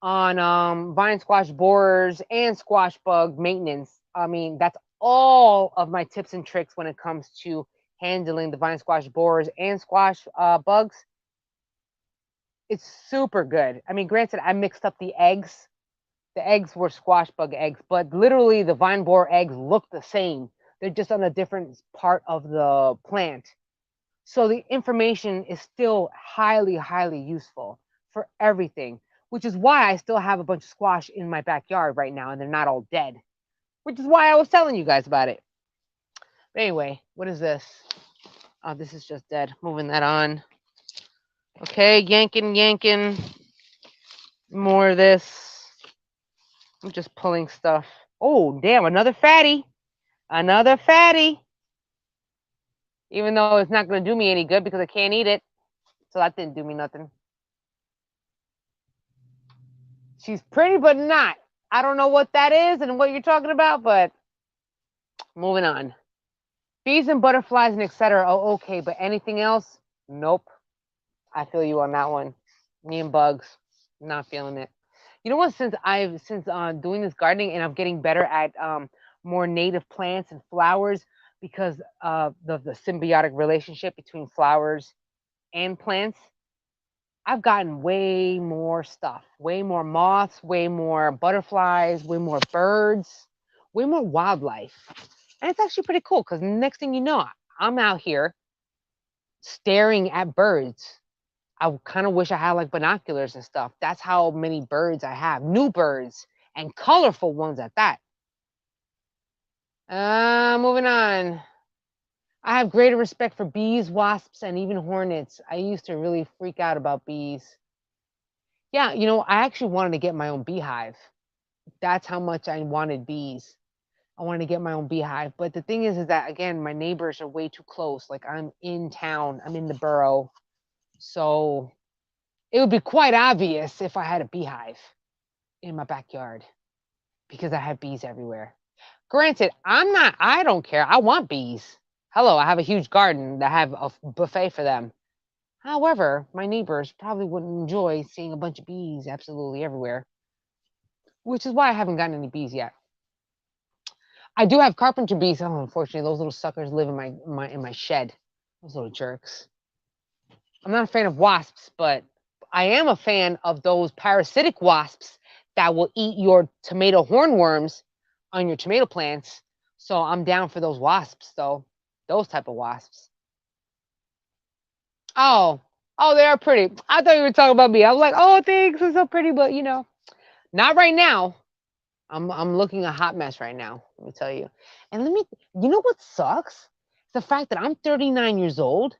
on vine squash borers and squash bug maintenance. I mean, that's all of my tips and tricks when it comes to handling the vine squash borers and squash bugs. It's super good. I mean, granted, I mixed up the eggs. The eggs were squash bug eggs, but literally the vine borer eggs look the same. They're just on a different part of the plant. So the information is still highly, highly useful for everything, which is why I still have a bunch of squash in my backyard right now and they're not all dead, which is why I was telling you guys about it. But anyway, what is this? Oh, this is just dead. Moving that on. Okay, yanking, yanking. More of this. I'm just pulling stuff. Oh, damn, another fatty. Another fatty. Even though it's not going to do me any good because I can't eat it. So that didn't do me nothing. She's pretty, but not. I don't know what that is and what you're talking about, but moving on. Bees and butterflies and etc. Oh, okay, but anything else? Nope. I feel you on that one. Me and bugs, not feeling it. You know what? Since doing this gardening and I'm getting better at more native plants and flowers because of the symbiotic relationship between flowers and plants, I've gotten way more stuff, way more moths, way more butterflies, way more birds, way more wildlife. And it's actually pretty cool because next thing you know, I'm out here staring at birds. I kind of wish I had like binoculars and stuff. That's how many birds I have, new birds and colorful ones at that. Moving on. I have greater respect for bees, wasps, and even hornets. I used to really freak out about bees. Yeah, I actually wanted to get my own beehive. That's how much I wanted bees. I wanted to get my own beehive. But the thing is that, again, my neighbors are way too close. Like, I'm in town, I'm in the borough. So it would be quite obvious if I had a beehive in my backyard because I have bees everywhere. Granted, I don't care. I want bees. Hello, I have a huge garden that have a buffet for them. However, my neighbors probably wouldn't enjoy seeing a bunch of bees absolutely everywhere, which is why I haven't gotten any bees yet. I do have carpenter bees. Oh, unfortunately, those little suckers live in my shed. Those little jerks. I'm not a fan of wasps, but I am a fan of those parasitic wasps that will eat your tomato hornworms on your tomato plants. So I'm down for those wasps, though. Those type of wasps. Oh, oh, they are pretty. I thought you were talking about me. I was like, oh, thanks, it's so pretty, but not right now. I'm looking a hot mess right now. Let me tell you. And you know what sucks? The fact that I'm 39 years old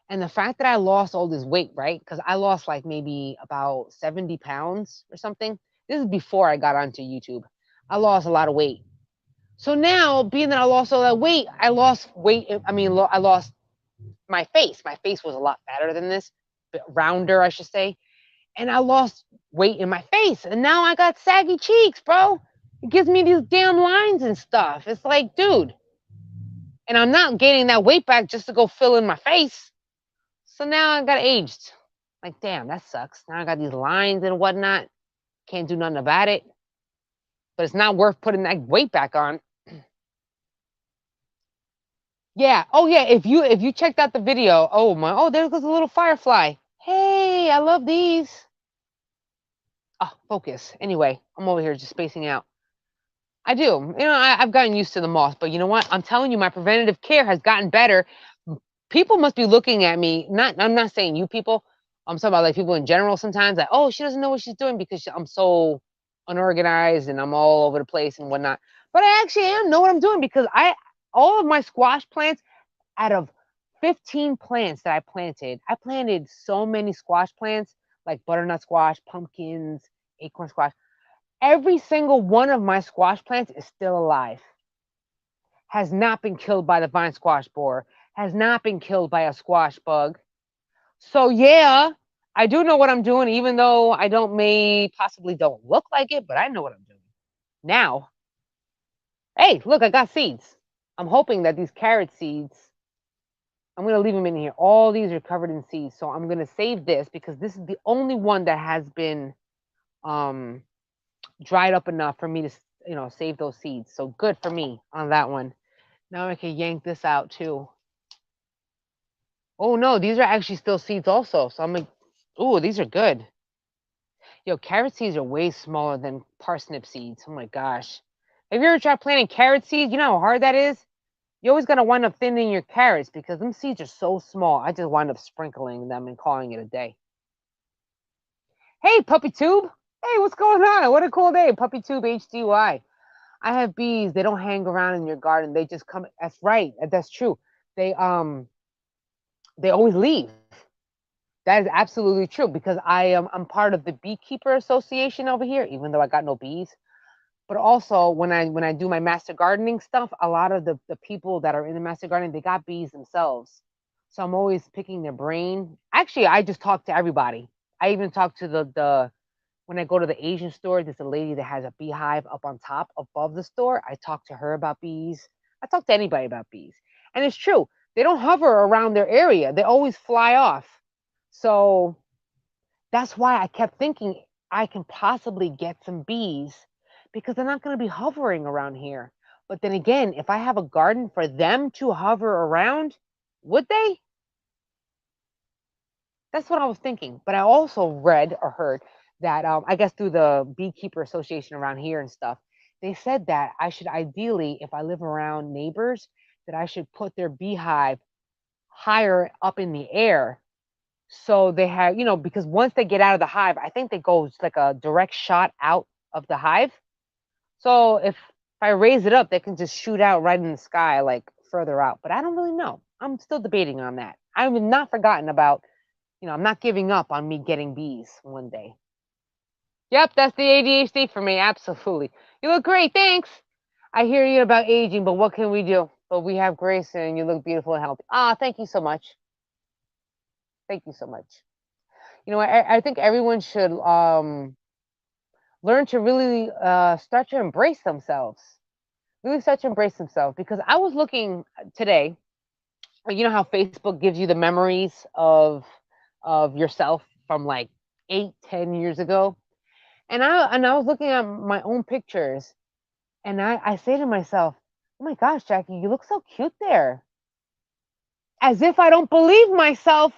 and the fact that I lost all this weight, right? Because I lost like maybe about 70 pounds or something. This is before I got onto YouTube. I lost a lot of weight. So now, being that I lost all that weight, I lost weight. I mean, I lost my face. My face was a lot fatter than this, but rounder, I should say. And I lost weight in my face. And now I got saggy cheeks, bro. It gives me these damn lines and stuff. It's like, dude. And I'm not gaining that weight back just to go fill in my face. So now I got aged. Like, damn, that sucks. Now I got these lines and whatnot. Can't do nothing about it. But it's not worth putting that weight back on. Yeah. Oh yeah. If you checked out the video, oh, there goes a little firefly. Hey, I love these. Oh, focus. Anyway, I'm over here just spacing out. I do. I've gotten used to the moss, but you know what? I'm telling you, my preventative care has gotten better. People must be looking at me. I'm not saying you people. I'm talking about like people in general. Sometimes like, oh, she doesn't know what she's doing because I'm so unorganized and I'm all over the place and whatnot. But I actually know what I'm doing because all of my squash plants, out of 15 plants that I planted so many squash plants like butternut squash, pumpkins, acorn squash. Every single one of my squash plants is still alive. Has not been killed by the vine squash borer. Has not been killed by a squash bug. So yeah, I do know what I'm doing, even though I possibly don't look like it, but I know what I'm doing. Now, hey, look, I got seeds. I'm hoping that these carrot seeds, I'm going to leave them in here. All these are covered in seeds. So I'm going to save this because this is the only one that has been dried up enough for me to, save those seeds. So good for me on that one. Now I can yank this out too. Oh no, these are actually still seeds also. So I'm like, oh, these are good. Yo, carrot seeds are way smaller than parsnip seeds. Oh my gosh. Have you ever tried planting carrot seeds? You know how hard that is? You always got to wind up thinning your carrots because them seeds are so small. I just wind up sprinkling them and calling it a day. Hey, Puppy Tube. Hey, what's going on? What a cool day. Puppy Tube HDY. I have bees. They don't hang around in your garden. They just come. That's right. That's true. They always leave. That is absolutely true because I'm part of the beekeeper association over here, even though I got no bees. But also when I do my master gardening stuff, a lot of the people that are in the master gardening, they got bees themselves. So I'm always picking their brain. Actually, I just talk to everybody. I even talk to the when I go to the Asian store, there's a lady that has a beehive up on top above the store. I talk to her about bees. I talk to anybody about bees. And it's true. They don't hover around their area. They always fly off. So that's why I kept thinking I can possibly get some bees because they're not going to be hovering around here. But then again, if I have a garden for them to hover around, would they? That's what I was thinking. But I also read or heard that I guess through the beekeeper association around here and stuff, they said that I should ideally, if I live around neighbors, that I should put their beehive higher up in the air. So they have, because once they get out of the hive, I think they go like a direct shot out of the hive. So if I raise it up, they can just shoot out right in the sky, like further out. But I don't really know. I'm still debating on that. I've not forgotten about, I'm not giving up on me getting bees one day. Yep, that's the ADHD for me. Absolutely. You look great. Thanks. I hear you about aging, but what can we do? But we have grace and you look beautiful and healthy. Ah, thank you so much. Thank you so much. I think everyone should learn to really start to embrace themselves. Really start to embrace themselves because I was looking today. You know how Facebook gives you the memories of yourself from like 8, 10 years ago, and I was looking at my own pictures, and I say to myself, "Oh my gosh, Jackie, you look so cute there," as if I don't believe myself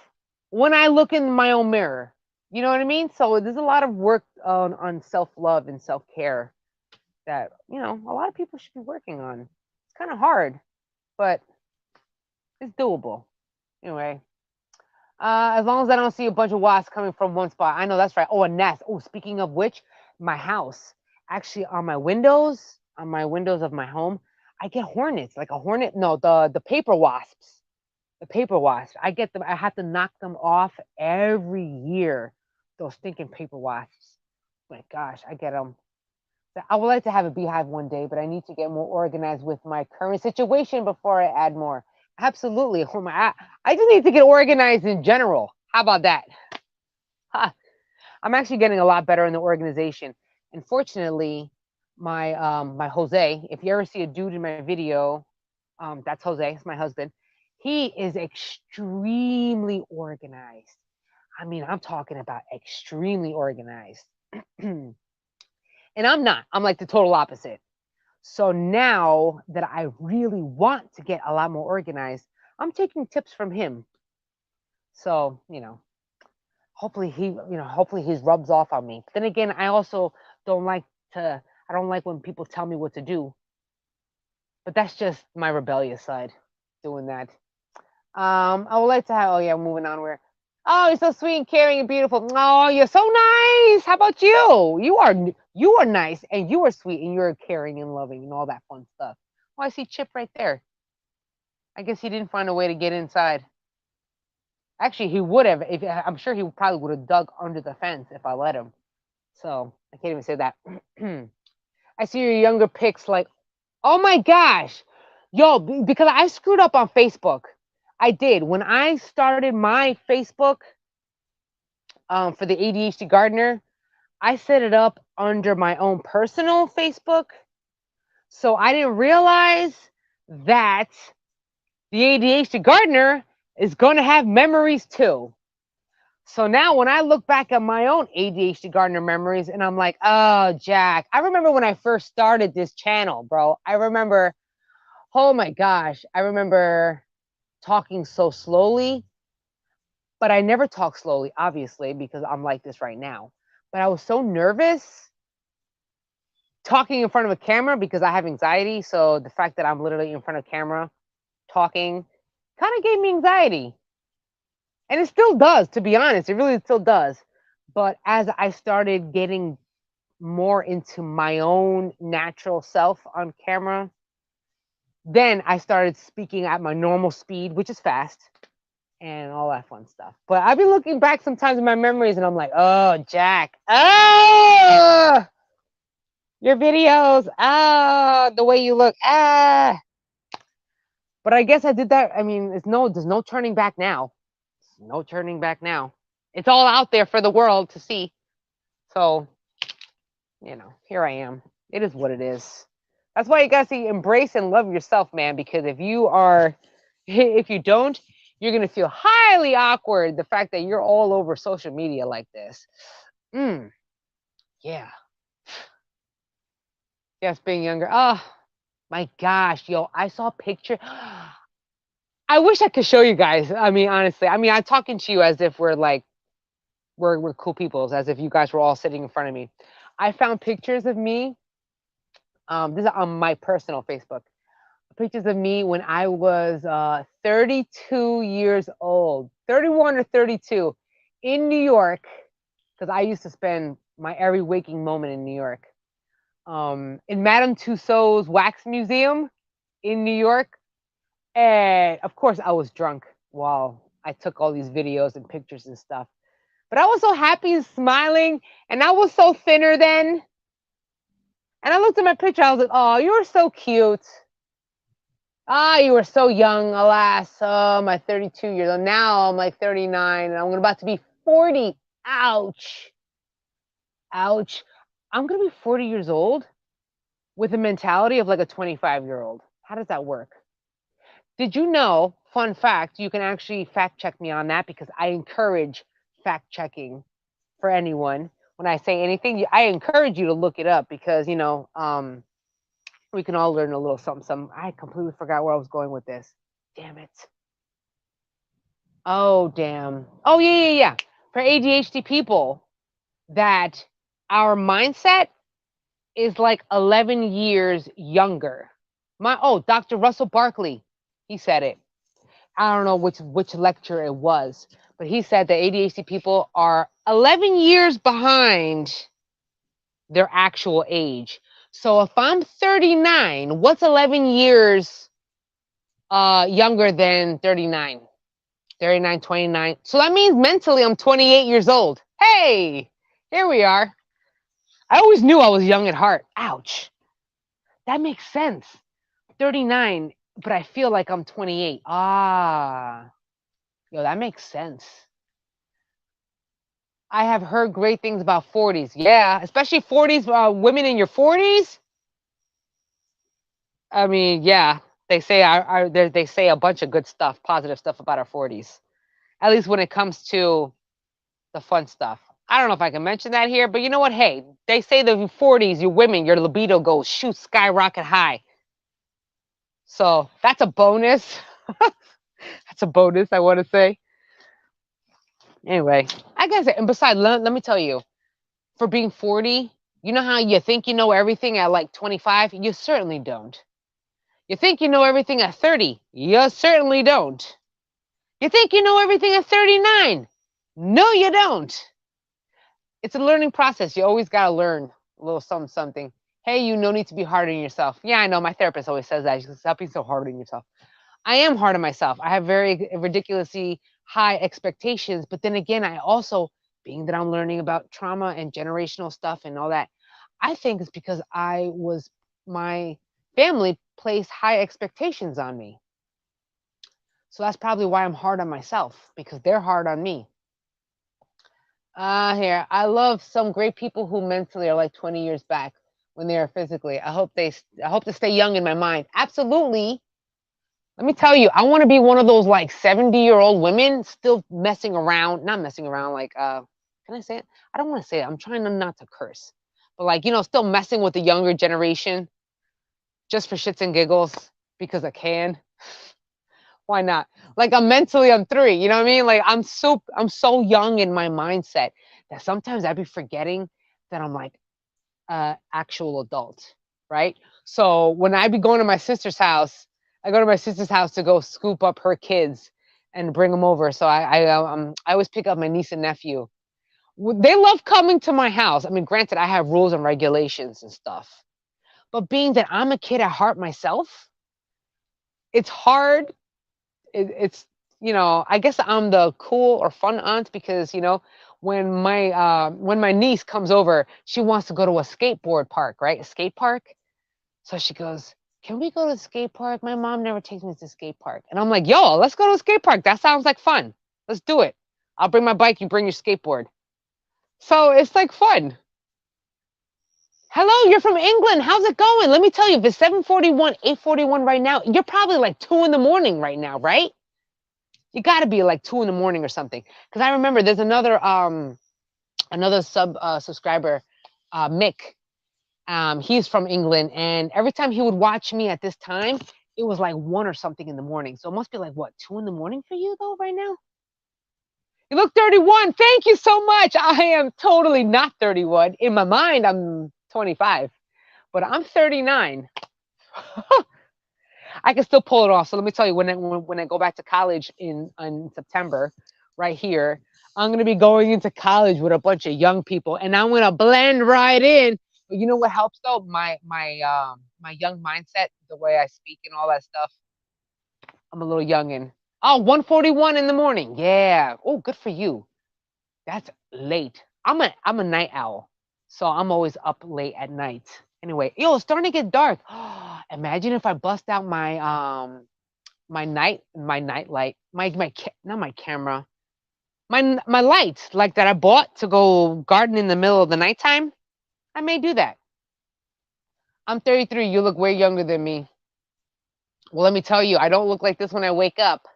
when I look in my own mirror. You know what I mean? So there's a lot of work on self love and self care that a lot of people should be working on. It's kind of hard, but it's doable. Anyway, as long as I don't see a bunch of wasps coming from one spot, I know that's right. Oh, a nest. Oh, speaking of which, my house actually on my windows of my home, I get hornets, like a hornet. No, the paper wasps. The paper wasps. I get them. I have to knock them off every year. Those stinking paper wasps. My gosh, I get them. I would like to have a beehive one day, but I need to get more organized with my current situation before I add more. Absolutely. Oh my, I just need to get organized in general. How about that? Ha. I'm actually getting a lot better in the organization. And fortunately, my Jose, if you ever see a dude in my video, that's Jose, it's my husband. He is extremely organized. I mean, I'm talking about extremely organized. And I'm not. I'm like the total opposite. So now that I really want to get a lot more organized, I'm taking tips from him. So, hopefully he rubs off on me. Then again, I also don't like I don't like when people tell me what to do. But that's just my rebellious side doing that. I would like to have, oh yeah, moving on where, oh, you're so sweet and caring and beautiful. Oh, you're so nice. How about you? You are nice and you are sweet and you're caring and loving and all that fun stuff. Oh, I see Chip right there. I guess he didn't find a way to get inside. Actually, he would have. If I'm sure he probably would have dug under the fence if I let him. So I can't even say that. I see your younger pics. Like, oh my gosh, yo, because I screwed up on Facebook. I did when I started my Facebook for the ADHD Gardener. I set it up under my own personal Facebook, so I didn't realize that the ADHD Gardener is going to have memories too. So now when I look back at my own ADHD Gardener memories and I'm like, oh, Jack, I remember when I first started this channel, bro. I remember, oh my gosh, I remember talking so slowly, but I never talk slowly, obviously, because I'm like this right now. But I was so nervous talking in front of a camera because I have anxiety. So the fact that I'm literally in front of camera talking kind of gave me anxiety. And it still does, to be honest. It really still does. But as I started getting more into my own natural self on camera, then I started speaking at my normal speed, which is fast, and all that fun stuff. But I've been looking back sometimes in my memories and I'm like, oh, Jack, oh, your videos, ah, the way you look, ah. But I guess I did that. I mean, there's no turning back now. No turning back now. It's all out there for the world to see. So, here I am. It is what it is. That's why you gotta see, embrace and love yourself, man. Because if you don't, you're gonna feel highly awkward. The fact that you're all over social media like this. Yeah. Yes, being younger. Oh my gosh, yo, I saw a picture. I wish I could show you guys. I mean, honestly, I'm talking to you as if we're cool people, as if you guys were all sitting in front of me. I found pictures of me. This is on my personal Facebook. Pictures of me when I was 32 years old, 31 or 32, in New York, because I used to spend my every waking moment in New York. In Madame Tussauds Wax Museum in New York. And of course, I was drunk while I took all these videos and pictures and stuff. But I was so happy and smiling, and I was so thinner then. And I looked at my picture, I was like, oh, you were so cute. Ah, you were so young, alas. Oh, my 32 years old. Now I'm like 39, and I'm about to be 40. Ouch. Ouch. I'm going to be 40 years old with a mentality of like a 25-year-old. How does that work? Did you know, fun fact, you can actually fact check me on that because I encourage fact checking for anyone. When I say anything, I encourage you to look it up because, we can all learn a little something, something. I completely forgot where I was going with this. Damn it. Oh, damn. Oh, yeah. For ADHD people, that our mindset is like 11 years younger. Dr. Russell Barkley, he said it. I don't know which lecture it was, but he said that ADHD people are 11 years behind their actual age. So if I'm 39, what's 11 years younger than 39? 39, 29. So that means mentally I'm 28 years old. Hey, here we are. I always knew I was young at heart. Ouch. That makes sense. 39, but I feel like I'm 28. Ah, yo, that makes sense. I have heard great things about 40s. Yeah, especially 40s, women in your 40s. I mean, yeah, they say they say a bunch of good stuff, positive stuff about our 40s. At least when it comes to the fun stuff. I don't know if I can mention that here, but you know what? Hey, they say the 40s, you women, your libido goes shoot skyrocket high. So that's a bonus. That's a bonus, I want to say. Anyway, I guess, and besides, let me tell you, for being 40, you know how you think you know everything at like 25? You certainly don't. You think you know everything at 30? You certainly don't. You think you know everything at 39? No, you don't. It's a learning process. You always got to learn a little something, something. Hey, you no need to be hard on yourself. Yeah, I know. My therapist always says that. She says, stop being so hard on yourself. I am hard on myself. I have very ridiculously high expectations. But then again, I also, being that I'm learning about trauma and generational stuff and all that, I think it's because my family placed high expectations on me. So that's probably why I'm hard on myself, because they're hard on me. Here, I love some great people who mentally are like 20 years back when they are physically. I hope to stay young in my mind. Absolutely. Let me tell you, I want to be one of those like 70-year-old women still messing around, not messing around, like, can I say it? I don't want to say it. I'm trying not to curse, but like, still messing with the younger generation just for shits and giggles because I can. Why not? Like I'm 3, you know what I mean? Like I'm so young in my mindset that sometimes I'd be forgetting that I'm like actual adult, right? So when I be going to my sister's house, I go to my sister's house to go scoop up her kids and bring them over. So I always pick up my niece and nephew. They love coming to my house. I mean, granted, I have rules and regulations and stuff, but being that I'm a kid at heart myself, it's hard. It's I guess I'm the cool or fun aunt because when my niece comes over, she wants to go to a skateboard park, right? A skate park. So she goes, "Can we go to the skate park? My mom never takes me to the skate park." And I'm like, "Yo, let's go to a skate park. That sounds like fun. Let's do it. I'll bring my bike, you bring your skateboard." So it's like fun. Hello, you're from England. How's it going? Let me tell you, if it's 7:41, 8:41 right now, you're probably like 2 in the morning right now, right? You got to be like 2 in the morning or something. Because I remember there's another subscriber, Mick. He's from England, and every time he would watch me at this time, it was like 1 or something in the morning. So it must be like what, 2 in the morning for you though right now? You look 31. Thank you so much. I am totally not 31. In my mind, I'm 25, but I'm 39. I can still pull it off. So let me tell you, when I go back to college in September, right here, I'm gonna be going into college with a bunch of young people, and I'm gonna blend right in. But you know what helps though? My young mindset, the way I speak and all that stuff. I'm a little youngin'. Oh, 1:41 in the morning. Yeah. Oh, good for you. That's late. I'm a night owl, so I'm always up late at night. Anyway, yo, it's starting to get dark. Imagine if I bust out my night light, not my camera, my light like that I bought to go garden in the middle of the nighttime. I may do that. I'm 33. You look way younger than me. Well, let me tell you, I don't look like this when I wake up.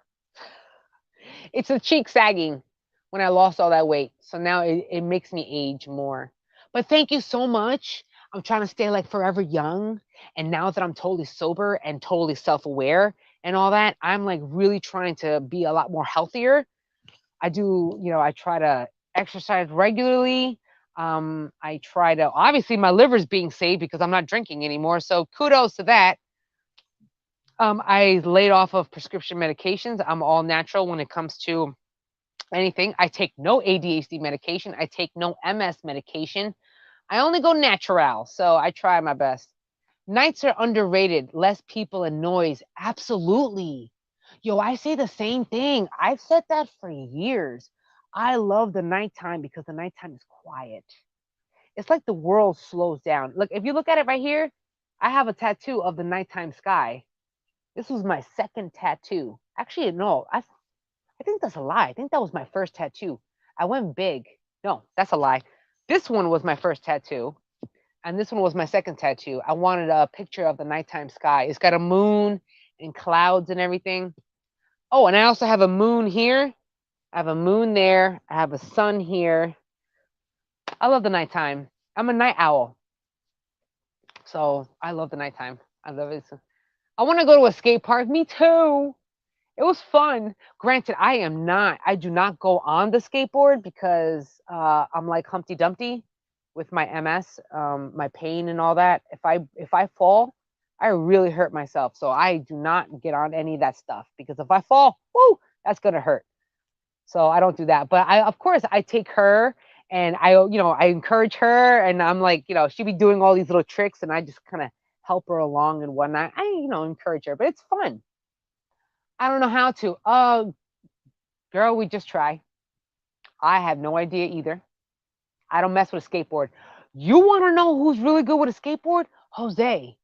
It's the cheek sagging when I lost all that weight. So now it makes me age more. But thank you so much. I'm trying to stay like forever young. And now that I'm totally sober and totally self aware and all that, I'm like really trying to be a lot more healthier. I try to exercise regularly. I try to, obviously, my liver's being saved because I'm not drinking anymore. So kudos to that. I laid off of prescription medications. I'm all natural when it comes to anything. I take no ADHD medication. I take no MS medication. I only go natural. So I try my best. Nights are underrated. Less people and noise. Absolutely. Yo, I say the same thing. I've said that for years. I love the nighttime because the nighttime is quiet. It's like the world slows down. Look, if you look at it right here, I have a tattoo of the nighttime sky. This was my second tattoo. Actually, no, I think that's a lie. I think that was my first tattoo. I went big. No, that's a lie. This one was my first tattoo, and this one was my second tattoo. I wanted a picture of the nighttime sky. It's got a moon and clouds and everything. Oh, and I also have a moon here. I have a moon there. I have a sun here. I love the nighttime. I'm a night owl, so I love the nighttime. I love it. I want to go to a skate park. Me too. It was fun. Granted, I do not go on the skateboard because I'm like Humpty Dumpty with my MS, my pain and all that. If I fall, I really hurt myself. So I do not get on any of that stuff because if I fall, whoo, that's gonna hurt. So I don't do that. But of course, I take her and I encourage her, and I'm like, she be doing all these little tricks, and I just kind of help her along and whatnot. I encourage her, but it's fun. I don't know how to. Girl, we just try. I have no idea either. I don't mess with a skateboard. You want to know who's really good with a skateboard? Jose.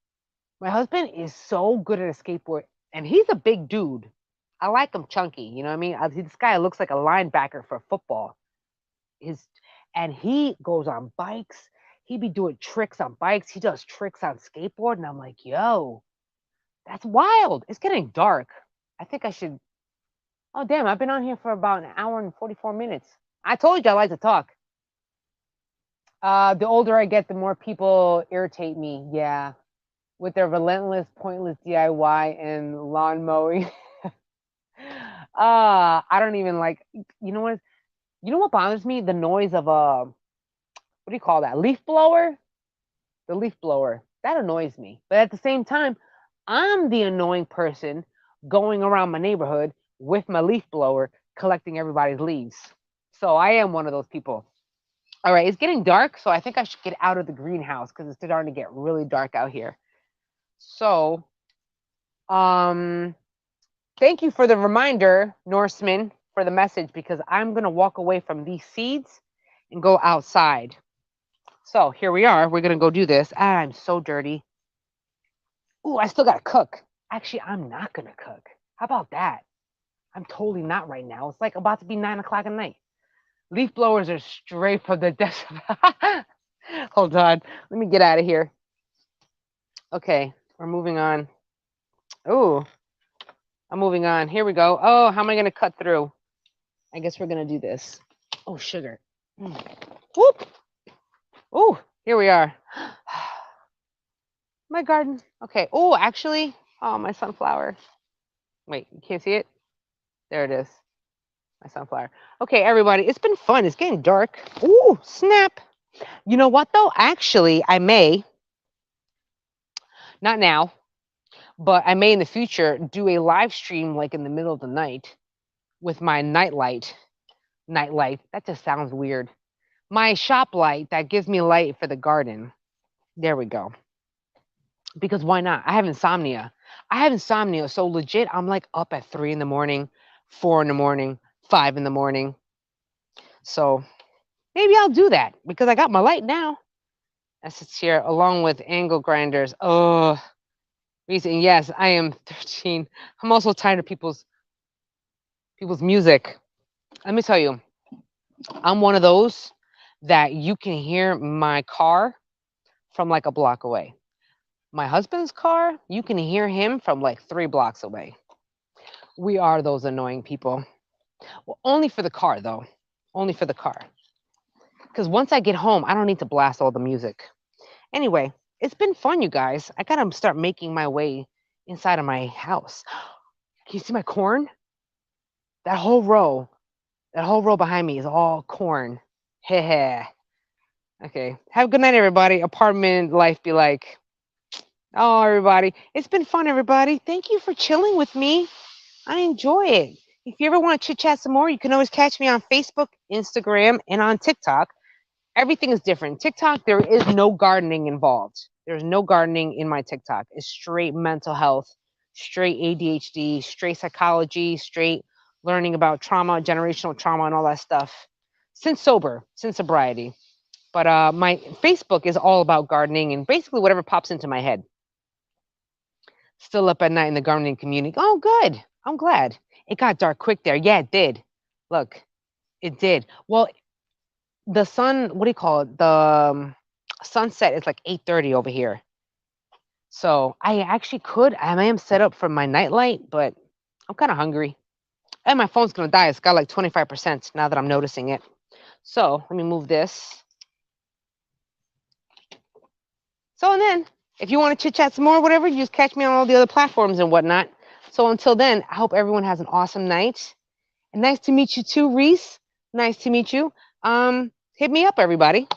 My husband is so good at a skateboard, and he's a big dude. I like him chunky. You know what I mean? This guy looks like a linebacker for football. His and he goes on bikes. He be doing tricks on bikes. He does tricks on skateboard, and I'm like, yo, that's wild. It's getting dark. I think I should. Oh, damn, I've been on here for about an hour and 44 minutes. I told you I like to talk. The older I get, the more people irritate me. Yeah, with their relentless, pointless DIY and lawn mowing. I don't even like. You know what? You know what bothers me? The noise of a what do you call that? Leaf blower. The leaf blower that annoys me. But at the same time, I'm the annoying person going around my neighborhood with my leaf blower collecting everybody's leaves. So I am one of those people. All right, it's getting dark, so I think I should get out of the greenhouse because it's starting to get really dark out here. So, um, thank you for the reminder, Norseman, for the message because I'm gonna walk away from these seeds and go outside. So here we are. We're gonna go do this. Ah, I'm so dirty. Ooh, I still gotta cook. Actually, I'm not gonna cook. How about that? I'm totally not right now. It's like about to be 9 o'clock at night. Leaf blowers are straight from the desk. Hold on. Let me get out of here. Okay, we're moving on. Ooh, I'm moving on. Here we go. Oh, how am I gonna cut through? I guess we're gonna do this. Oh, sugar. Mm. Whoop. Ooh, here we are. My garden. Okay. Oh, actually, oh, my sunflower. Wait, you can't see it? There it is. My sunflower. Okay, everybody, it's been fun. It's getting dark. Ooh, snap. You know what, though? Actually, I may, not now, but I may in the future do a live stream like in the middle of the night with my nightlight. Nightlight. That just sounds weird. My shop light that gives me light for the garden. There we go. Because why not? I have insomnia. I have insomnia. So legit, I'm like up at 3 in the morning, 4 in the morning, 5 in the morning. So maybe I'll do that because I got my light now. I sit here along with angle grinders. Oh, reason yes, I am 13. I'm also tired of people's music. Let me tell you, I'm one of those that you can hear my car from like a block away. My husband's car, you can hear him from like 3 blocks away. We are those annoying people. Well, only for the car though. Only for the car. Because once I get home, I don't need to blast all the music. Anyway, it's been fun, you guys. I gotta start making my way inside of my house. Can you see my corn? That whole row, that whole row behind me is all corn. Heh. Okay. Have a good night, everybody. Apartment life be like. Oh, everybody. It's been fun, everybody. Thank you for chilling with me. I enjoy it. If you ever want to chit chat some more, you can always catch me on Facebook, Instagram, and on TikTok. Everything is different. TikTok, there is no gardening involved. There's no gardening in my TikTok. It's straight mental health, straight ADHD, straight psychology, straight learning about trauma, generational trauma, and all that stuff. Since sobriety. But my Facebook is all about gardening and basically whatever pops into my head. Still up at night in the gardening community. Oh, good. I'm glad. It got dark quick there. Yeah, it did. Look, it did. Well, the sun, what do you call it? The sunset is like 8:30 over here. So I actually I am set up for my nightlight, but I'm kind of hungry. And my phone's going to die. It's got like 25% now that I'm noticing it. So let me move this. So, and then if you want to chit chat some more, whatever, you just catch me on all the other platforms and whatnot. So until then, I hope everyone has an awesome night. And nice to meet you too, Reese. Nice to meet you. Hit me up, everybody.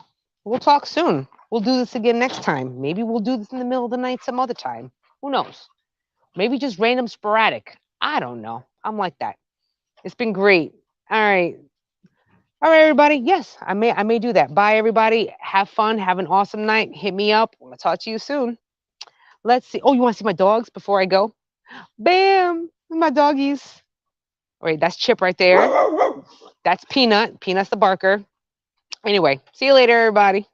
We'll talk soon. We'll do this again next time. Maybe we'll do this in the middle of the night some other time. Who knows? Maybe just random sporadic. I don't know. I'm like that. It's been great. All right. All right, everybody. Yes, I may do that. Bye, everybody. Have fun. Have an awesome night. Hit me up. I'll talk to you soon. Let's see. Oh, you want to see my dogs before I go? Bam! My doggies. Wait, that's Chip right there. That's Peanut. Peanut's the barker. Anyway, see you later, everybody.